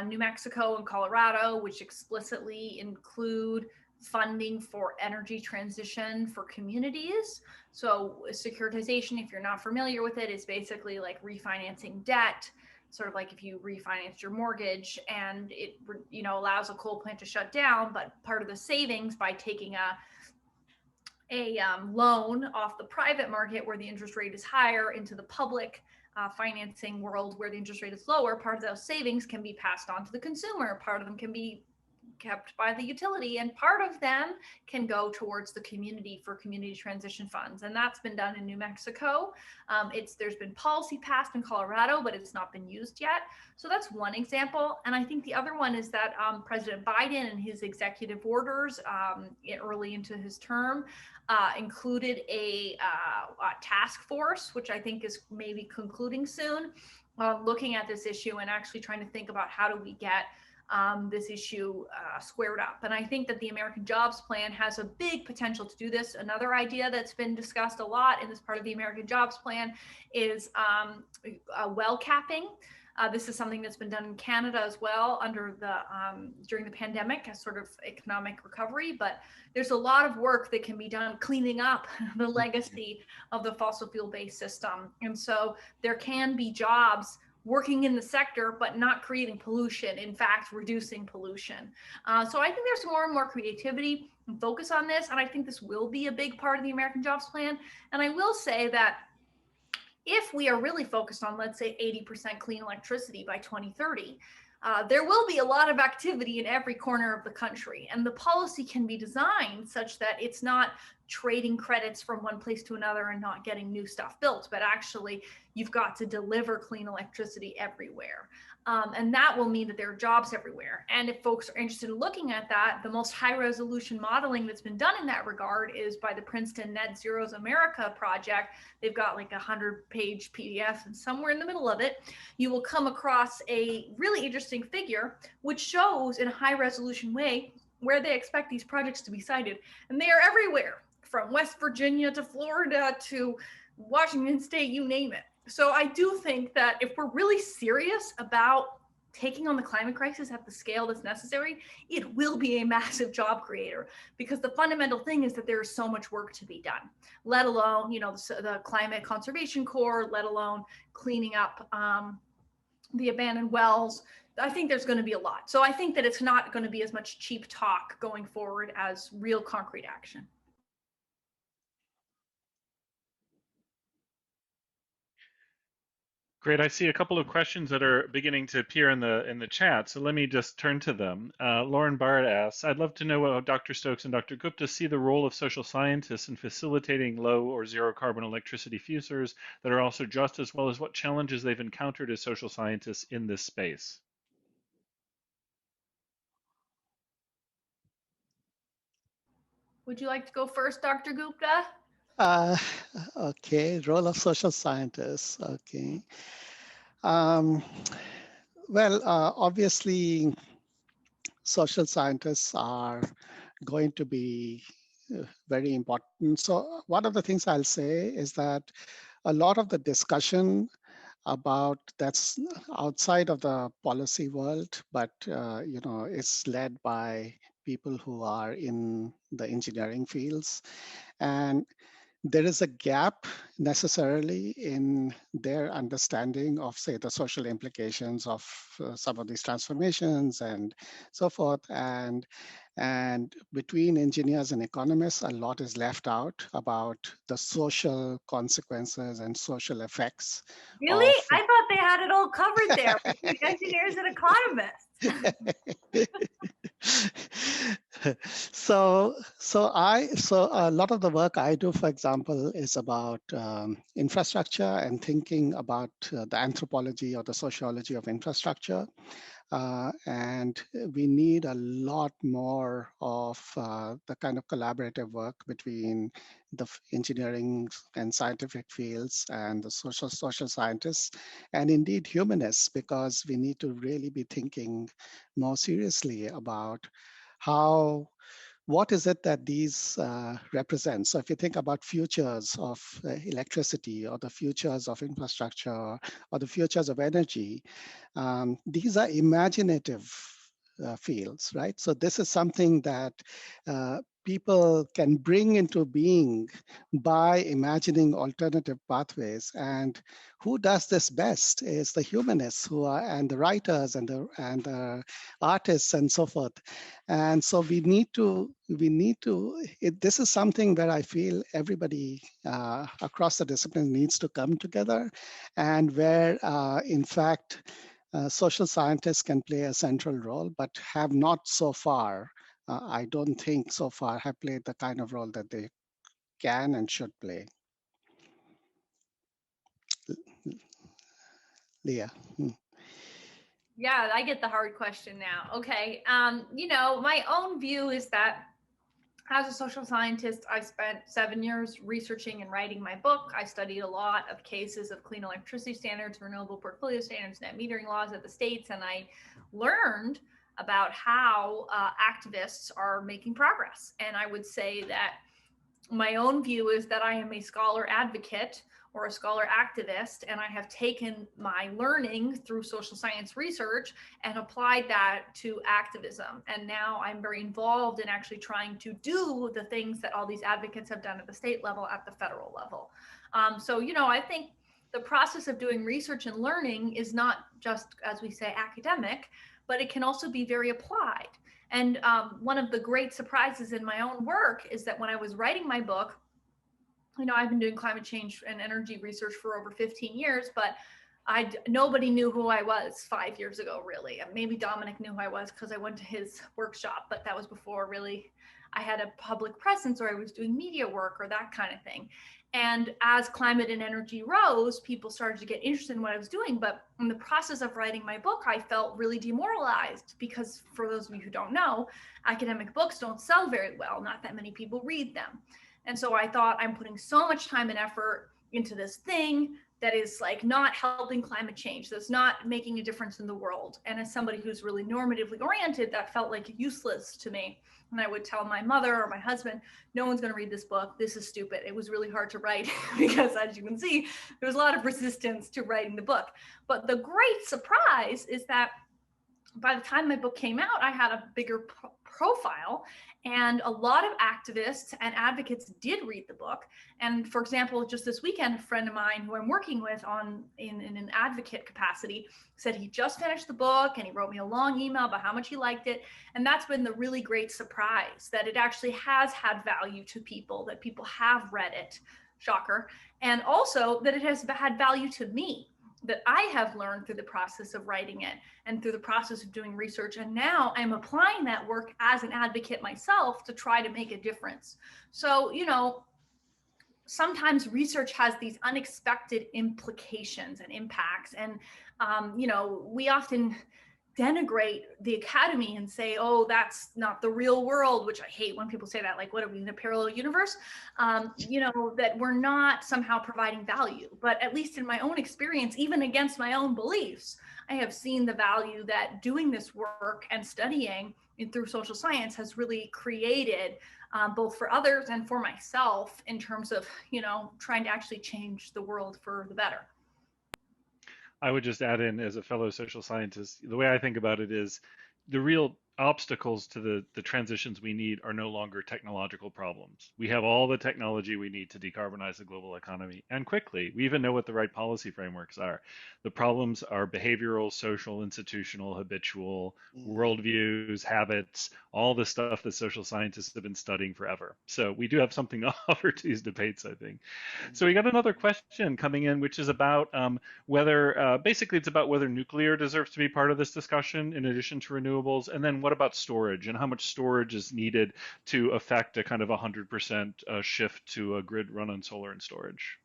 New Mexico and Colorado, which explicitly include funding for energy transition for communities. So securitization, if you're not familiar with it, is basically like refinancing debt, sort of like if you refinance your mortgage, and it allows a coal plant to shut down, but part of the savings by taking a loan off the private market where the interest rate is higher into the public financing world where the interest rate is lower, part of those savings can be passed on to the consumer. Part of them can be kept by the utility, and part of them can go towards the community for community transition funds. And that's been done in New Mexico. There's been policy passed in Colorado, but it's not been used yet. So that's one example. And I think the other one is that President Biden and his executive orders early into his term included a task force, which I think is maybe concluding soon, looking at this issue and actually trying to think about how do we get this issue squared up. And I think that the American Jobs Plan has a big potential to do this. Another idea that's been discussed a lot in this part of the American Jobs Plan is well capping. This is something that's been done in Canada as well under during the pandemic as sort of economic recovery. But there's a lot of work that can be done cleaning up the legacy of the fossil fuel-based system. And so there can be jobs working in the sector, but not creating pollution, in fact, reducing pollution. So I think there's more and more creativity and focus on this, and I think this will be a big part of the American Jobs Plan. And I will say that if we are really focused on, let's say, 80% clean electricity by 2030, there will be a lot of activity in every corner of the country, and the policy can be designed such that it's not trading credits from one place to another and not getting new stuff built, but actually you've got to deliver clean electricity everywhere. And that will mean that there are jobs everywhere. And if folks are interested in looking at that, the most high resolution modeling that's been done in that regard is by the Princeton Net Zero's America project. They've got like 100-page PDF, and somewhere in the middle of it, you will come across a really interesting figure, which shows in a high resolution way where they expect these projects to be sited. And they are everywhere, from West Virginia to Florida to Washington State, you name it. So I do think that if we're really serious about taking on the climate crisis at the scale that's necessary, it will be a massive job creator, because the fundamental thing is that there is so much work to be done, let alone, the Climate Conservation Corps, let alone cleaning up the abandoned wells, I think there's going to be a lot. So I think that it's not going to be as much cheap talk going forward as real concrete action. Great. I see a couple of questions that are beginning to appear in the chat, so let me just turn to them. Lauren Barrett asks, I'd love to know how Dr. Stokes and Dr. Gupta see the role of social scientists in facilitating low or zero carbon electricity fusers that are also just, as well as what challenges they've encountered as social scientists in this space. Would you like to go first, Dr. Gupta? Okay, role of social scientists. Okay. Well, obviously, social scientists are going to be very important. So one of the things I'll say is that a lot of the discussion about that's outside of the policy world, but it's led by people who are in the engineering fields. And there is a gap necessarily in their understanding of, say, the social implications of some of these transformations and so forth. And between engineers and economists, a lot is left out about the social consequences and social effects. Really? Of, I thought they had it all covered there between engineers and economists. So a lot of the work I do, for example, is about infrastructure and thinking about the anthropology or the sociology of infrastructure. And we need a lot more of the kind of collaborative work between the engineering and scientific fields and the social scientists, and indeed humanists, because we need to really be thinking more seriously about what is it that these represent? So if you think about futures of electricity or the futures of infrastructure or the futures of energy, these are imaginative fields, right? So this is something that people can bring into being by imagining alternative pathways. And who does this best is the humanists and the writers and the artists and so forth. And so this is something where I feel everybody across the discipline needs to come together, and where in fact social scientists can play a central role, but have not so far, I don't think so far, have played the kind of role that they can and should play. Leah. Yeah, I get the hard question now. Okay. My own view is that as a social scientist, I spent 7 years researching and writing my book. I studied a lot of cases of clean electricity standards, renewable portfolio standards, net metering laws at the states, and I learned about how activists are making progress. And I would say that my own view is that I am a scholar advocate or a scholar activist, and I have taken my learning through social science research and applied that to activism. And now I'm very involved in actually trying to do the things that all these advocates have done at the state level, at the federal level. I think the process of doing research and learning is not just, as we say, academic, but it can also be very applied. And one of the great surprises in my own work is that when I was writing my book, I've been doing climate change and energy research for over 15 years, but nobody knew who I was 5 years ago, really. Maybe Dominic knew who I was because I went to his workshop, but that was before really I had a public presence or I was doing media work or that kind of thing. And as climate and energy rose, people started to get interested in what I was doing. But in the process of writing my book, I felt really demoralized because, for those of you who don't know, academic books don't sell very well. Not that many people read them. And so I thought, I'm putting so much time and effort into this thing that is like not helping climate change, that's not making a difference in the world. And as somebody who's really normatively oriented, that felt like useless to me. And I would tell my mother or my husband, no one's going to read this book. This is stupid. It was really hard to write because, as you can see, there was a lot of resistance to writing the book. But the great surprise is that by the time my book came out, I had a bigger profile. And a lot of activists and advocates did read the book. And for example, just this weekend, a friend of mine who I'm working with in an advocate capacity said he just finished the book and he wrote me a long email about how much he liked it. And that's been the really great surprise, that it actually has had value to people, that people have read it, shocker, and also that it has had value to me, that I have learned through the process of writing it and through the process of doing research. And now I'm applying that work as an advocate myself to try to make a difference. So, you know, sometimes research has these unexpected implications and impacts. And, you know, we often denigrate the academy and say, oh, that's not the real world, which I hate when people say that, like, what are we, in a parallel universe? You know, that we're not somehow providing value. But at least in my own experience, even against my own beliefs, I have seen the value that doing this work and studying through social science has really created, both for others and for myself, in terms of, you know, trying to actually change the world for the better. I would just add in, as a fellow social scientist, the way I think about it is the real obstacles to the transitions we need are no longer technological problems. We have all the technology we need to decarbonize the global economy, and quickly. We even know what the right policy frameworks are. The problems are behavioral, social, institutional, habitual, worldviews, habits, all the stuff that social scientists have been studying forever. So we do have something to offer to these debates, I think. So we got another question coming in, which is about whether, basically it's about whether nuclear deserves to be part of this discussion in addition to renewables, and then what about storage and how much storage is needed to affect a kind of 100% shift to a grid run on solar and storage?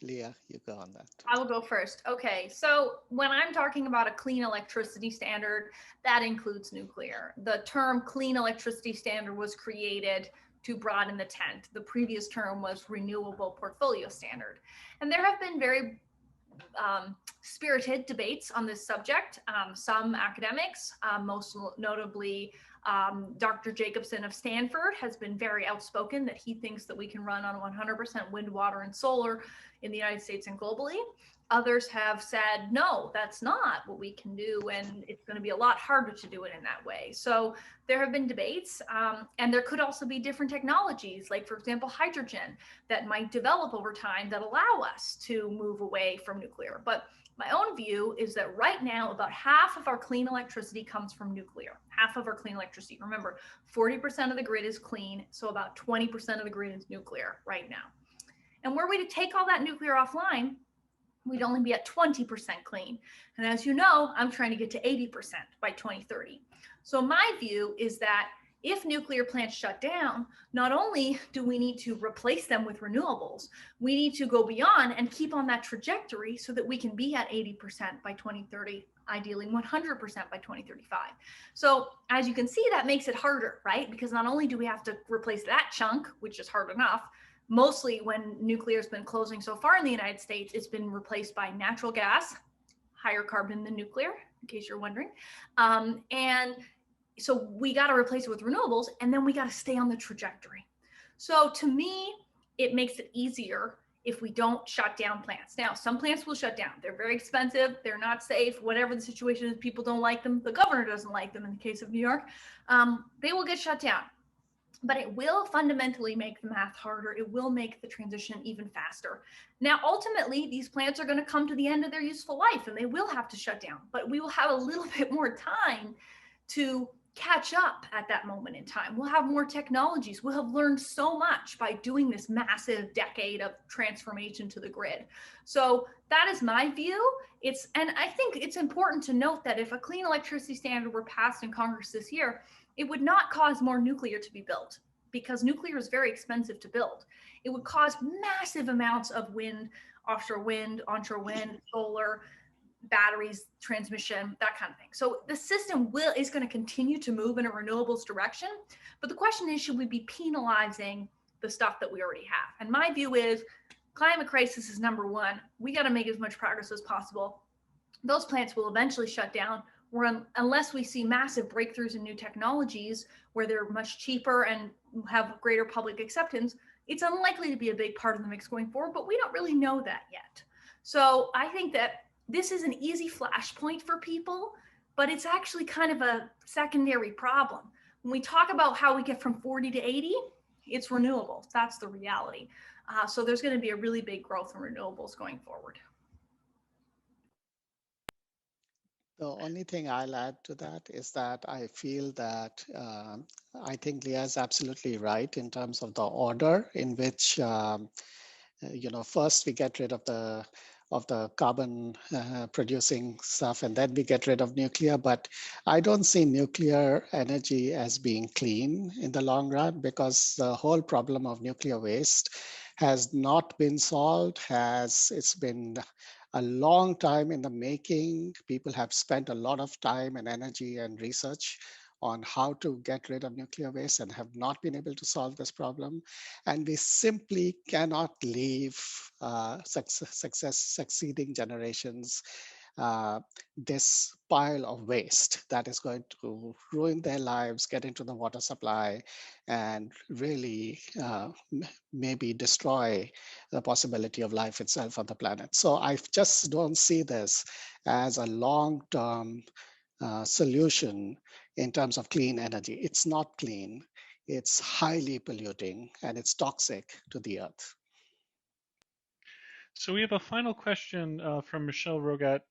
Leah, you go on that. I will go first. Okay, so when I'm talking about a clean electricity standard, that includes nuclear. The term clean electricity standard was created to broaden the tent. The previous term was renewable portfolio standard. And there have been very spirited debates on this subject. Some academics, most notably Dr. Jacobson of Stanford, has been very outspoken that he thinks that we can run on 100% wind, water, and solar in the United States and globally. Others have said, no, that's not what we can do, and it's going to be a lot harder to do it in that way. So there have been debates, and there could also be different technologies, like, for example, hydrogen, that might develop over time that allow us to move away from nuclear. But my own view is that right now, about half of our clean electricity comes from nuclear. Half of our clean electricity. Remember, 40% of the grid is clean, so about 20% of the grid is nuclear right now. And were we to take all that nuclear offline, we'd only be at 20% clean. And as you know, I'm trying to get to 80% by 2030. So my view is that if nuclear plants shut down, not only do we need to replace them with renewables, we need to go beyond and keep on that trajectory so that we can be at 80% by 2030, ideally 100% by 2035. So as you can see, that makes it harder, right? Because not only do we have to replace that chunk, which is hard enough, mostly when nuclear has been closing so far in the United States, it's been replaced by natural gas, higher carbon than nuclear, in case you're wondering. And so we got to replace it with renewables, and then we got to stay on the trajectory. So to me, it makes it easier if we don't shut down plants. Now, some plants will shut down. They're very expensive. They're not safe. Whatever the situation is, people don't like them. The governor doesn't like them in the case of New York. They will get shut down. But it will fundamentally make the math harder. It will make the transition even faster. Now, ultimately, these plants are going to come to the end of their useful life, and they will have to shut down. But we will have a little bit more time to catch up at that moment in time. We'll have more technologies. We'll have learned so much by doing this massive decade of transformation to the grid. So that is my view. And I think it's important to note that if a clean electricity standard were passed in Congress this year, it would not cause more nuclear to be built, because nuclear is very expensive to build. It would cause massive amounts of wind, offshore wind, onshore wind, solar, batteries, transmission, that kind of thing. So the system is going to continue to move in a renewables direction. But the question is, should we be penalizing the stuff that we already have? And my view is climate crisis is number one. We got to make as much progress as possible. Those plants will eventually shut down, unless we see massive breakthroughs in new technologies where they're much cheaper and have greater public acceptance. It's unlikely to be a big part of the mix going forward, but we don't really know that yet. So I think that this is an easy flashpoint for people but it's actually kind of a secondary problem. When we talk about how we get from 40 to 80, it's renewables. That's the reality. So there's going to be a really big growth in renewables going forward. The only thing I'll add to that is that I feel that I think Leah is absolutely right in terms of the order in which, first we get rid of the carbon producing stuff, and then we get rid of nuclear. But I don't see nuclear energy as being clean in the long run, because the whole problem of nuclear waste has not been solved. It's been a long time in the making. People have spent a lot of time and energy and research on how to get rid of nuclear waste and have not been able to solve this problem. And we simply cannot leave succeeding generations this pile of waste that is going to ruin their lives, get into the water supply, and really maybe destroy the possibility of life itself on the planet. So I just don't see this as a long-term solution in terms of clean energy. It's not clean, it's highly polluting, and it's toxic to the earth. So we have a final question from Michelle Rogat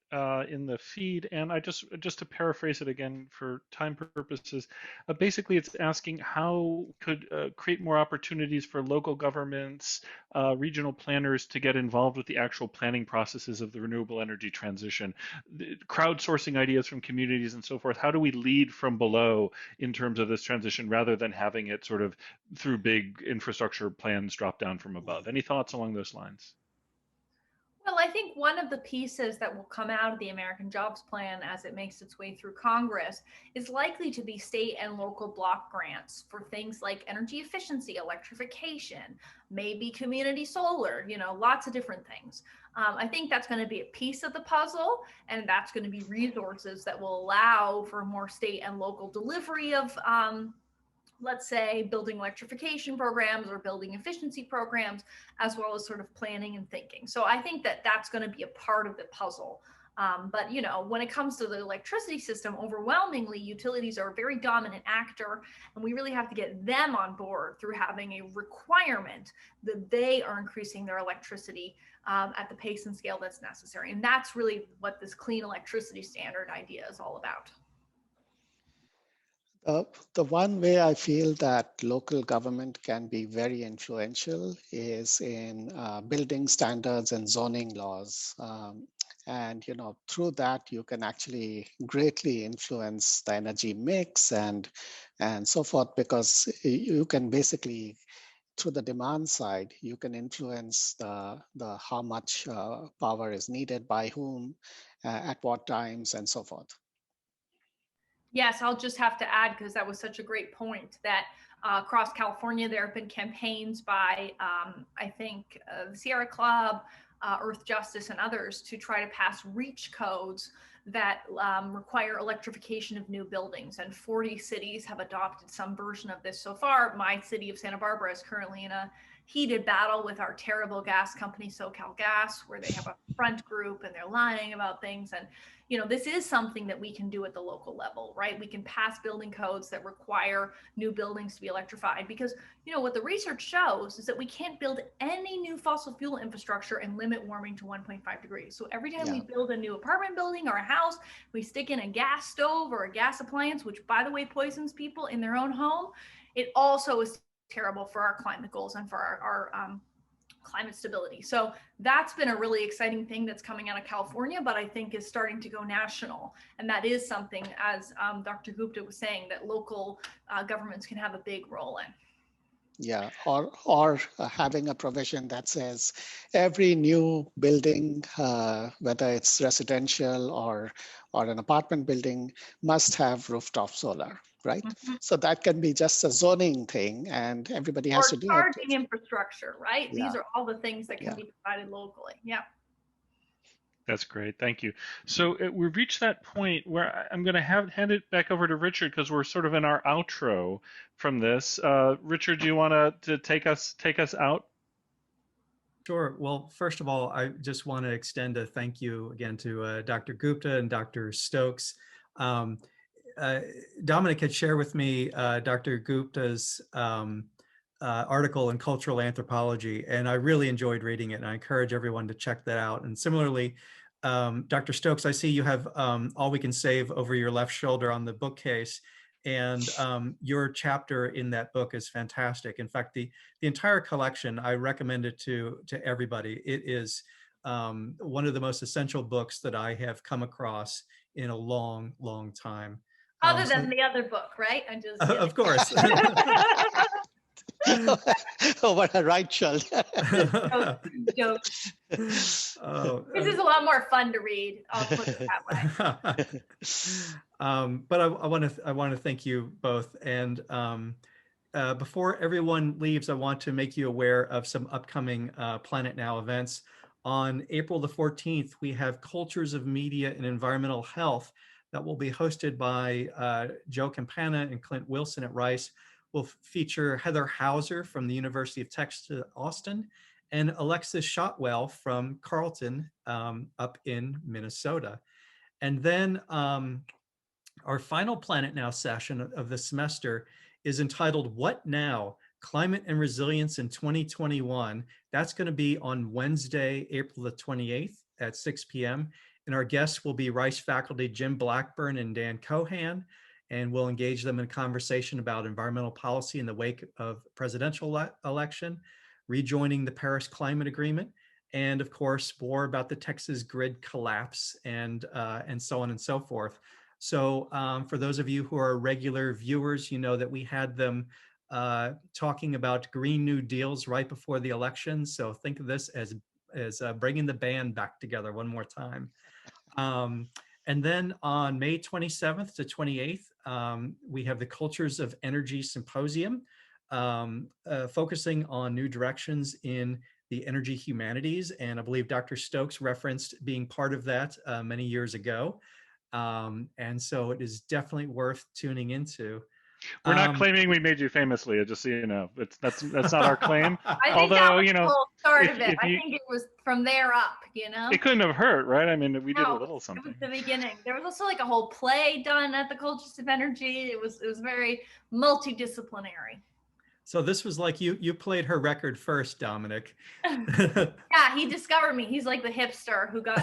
in the feed, and I just to paraphrase it again for time purposes, basically it's asking how could create more opportunities for local governments, regional planners to get involved with the actual planning processes of the renewable energy transition, crowdsourcing ideas from communities and so forth. How do we lead from below in terms of this transition rather than having it sort of through big infrastructure plans drop down from above? Any thoughts along those lines? Well, I think one of the pieces that will come out of the American Jobs Plan as it makes its way through Congress is likely to be state and local block grants for things like energy efficiency, electrification, maybe community solar, lots of different things. I think that's going to be a piece of the puzzle, and that's going to be resources that will allow for more state and local delivery of let's say building electrification programs or building efficiency programs, as well as sort of planning and thinking. So I think that that's going to be a part of the puzzle. But when it comes to the electricity system, overwhelmingly utilities are a very dominant actor, and we really have to get them on board through having a requirement that they are increasing their electricity at the pace and scale that's necessary. And that's really what this clean electricity standard idea is all about. The one way I feel that local government can be very influential is in building standards and zoning laws. And through that, you can actually greatly influence the energy mix and so forth, because you can basically, through the demand side, you can influence the how much power is needed by whom, at what times, and so forth. Yes, I'll just have to add, because that was such a great point, that across California, there have been campaigns by, I think, the Sierra Club, Earth Justice, and others to try to pass REACH codes that require electrification of new buildings. And 40 cities have adopted some version of this so far. My city of Santa Barbara is currently in a heated battle with our terrible gas company, SoCalGas, where they have a front group and they're lying about things. And this is something that we can do at the local level, right? We can pass building codes that require new buildings to be electrified, because what the research shows is that we can't build any new fossil fuel infrastructure and limit warming to 1.5 degrees. So every time we build a new apartment building or a house, we stick in a gas stove or a gas appliance, which by the way poisons people in their own home. It also is terrible for our climate goals and for our climate stability. So that's been a really exciting thing that's coming out of California, but I think is starting to go national. And that is something, as Dr. Gupta was saying, that local governments can have a big role in. Yeah, or having a provision that says every new building, whether it's residential or an apartment building, must have rooftop solar, right? Mm-hmm. So that can be just a zoning thing, and everybody has to do it. Or charging infrastructure, right? Yeah. These are all the things that can be provided locally. Yeah. That's great. Thank you. So we've reached that point where I'm going to hand it back over to Richard, because we're sort of in our outro from this. Richard, do you want to take us out? Sure. Well, first of all, I just want to extend a thank you again to Dr. Gupta and Dr. Stokes. Um, Dominic had shared with me Dr. Gupta's article in Cultural Anthropology, and I really enjoyed reading it, and I encourage everyone to check that out. And similarly, Dr. Stokes, I see you have All We Can Save over your left shoulder on the bookcase, and your chapter in that book is fantastic. In fact, the entire collection, I recommend it to everybody. It is one of the most essential books that I have come across in a long, long time. Other than the other book, right? I'm just kidding. Of course. Over her right shoulder. Joke. Oh, This is a lot more fun to read. I'll put it that way. But I want to thank you both. And before everyone leaves, I want to make you aware of some upcoming Planet Now events. On April the 14th, we have Cultures of Media and Environmental Health that will be hosted by Joe Campana and Clint Wilson at Rice. Will feature Heather Hauser from the University of Texas Austin and Alexis Shotwell from Carleton up in Minnesota. And then our final Planet Now session of the semester is entitled What Now? Climate and Resilience in 2021. That's going to be on Wednesday, April the 28th at 6 p.m. And our guests will be Rice faculty Jim Blackburn and Dan Cohan, and we'll engage them in conversation about environmental policy in the wake of presidential election, rejoining the Paris Climate Agreement, and of course, more about the Texas grid collapse and so on and so forth. So for those of you who are regular viewers, you know that we had them talking about Green New Deals right before the election. So think of this as bringing the band back together one more time. And then on May 27th to 28th, we have the Cultures of Energy Symposium, focusing on new directions in the energy humanities. And I believe Dr. Stokes referenced being part of that many years ago. And so it is definitely worth tuning into. We're not claiming we made you famous, Leah, just so you know. That's not our claim. I think Although, that was you know, the whole start of if it. I think it was from there up, you know? It couldn't have hurt, right? I mean, we did a No, little It something. was the beginning. There was also like a whole play done at the Cultures of Energy. It was very multidisciplinary. So this was like you played her record first, Dominic. Yeah, he discovered me. He's like the hipster who got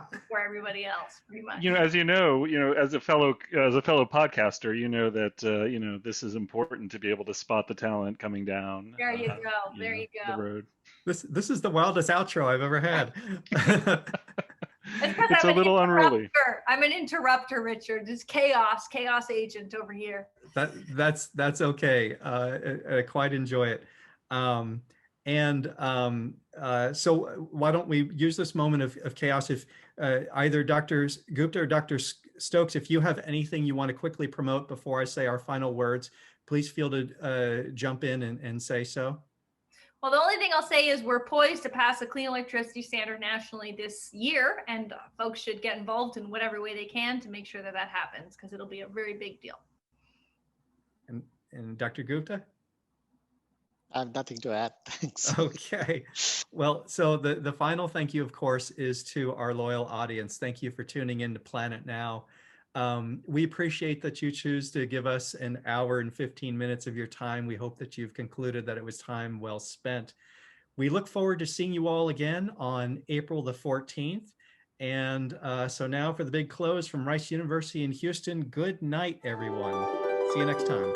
before everybody else, pretty much. You know, as you know, as a fellow podcaster, you know that this is important to be able to spot the talent coming down. There you go. There you go. The road. This is the wildest outro I've ever had. It's a little unruly. I'm an interrupter, Richard. Just chaos agent over here. That's okay. I quite enjoy it. So why don't we use this moment of chaos? If either Dr. Gupta or Dr. Stokes, if you have anything you want to quickly promote before I say our final words, please feel to jump in and say so. Well, the only thing I'll say is we're poised to pass a clean electricity standard nationally this year, and folks should get involved in whatever way they can to make sure that happens, because it'll be a very big deal. And Dr. Gupta? I have nothing to add. Thanks. Okay. Well, so the final thank you, of course, is to our loyal audience. Thank you for tuning in to Planet Now. We appreciate that you choose to give us an hour and 15 minutes of your time. We hope that you've concluded that it was time well spent. We look forward to seeing you all again on April the 14th. And so now for the big close from Rice University in Houston, good night, everyone. See you next time.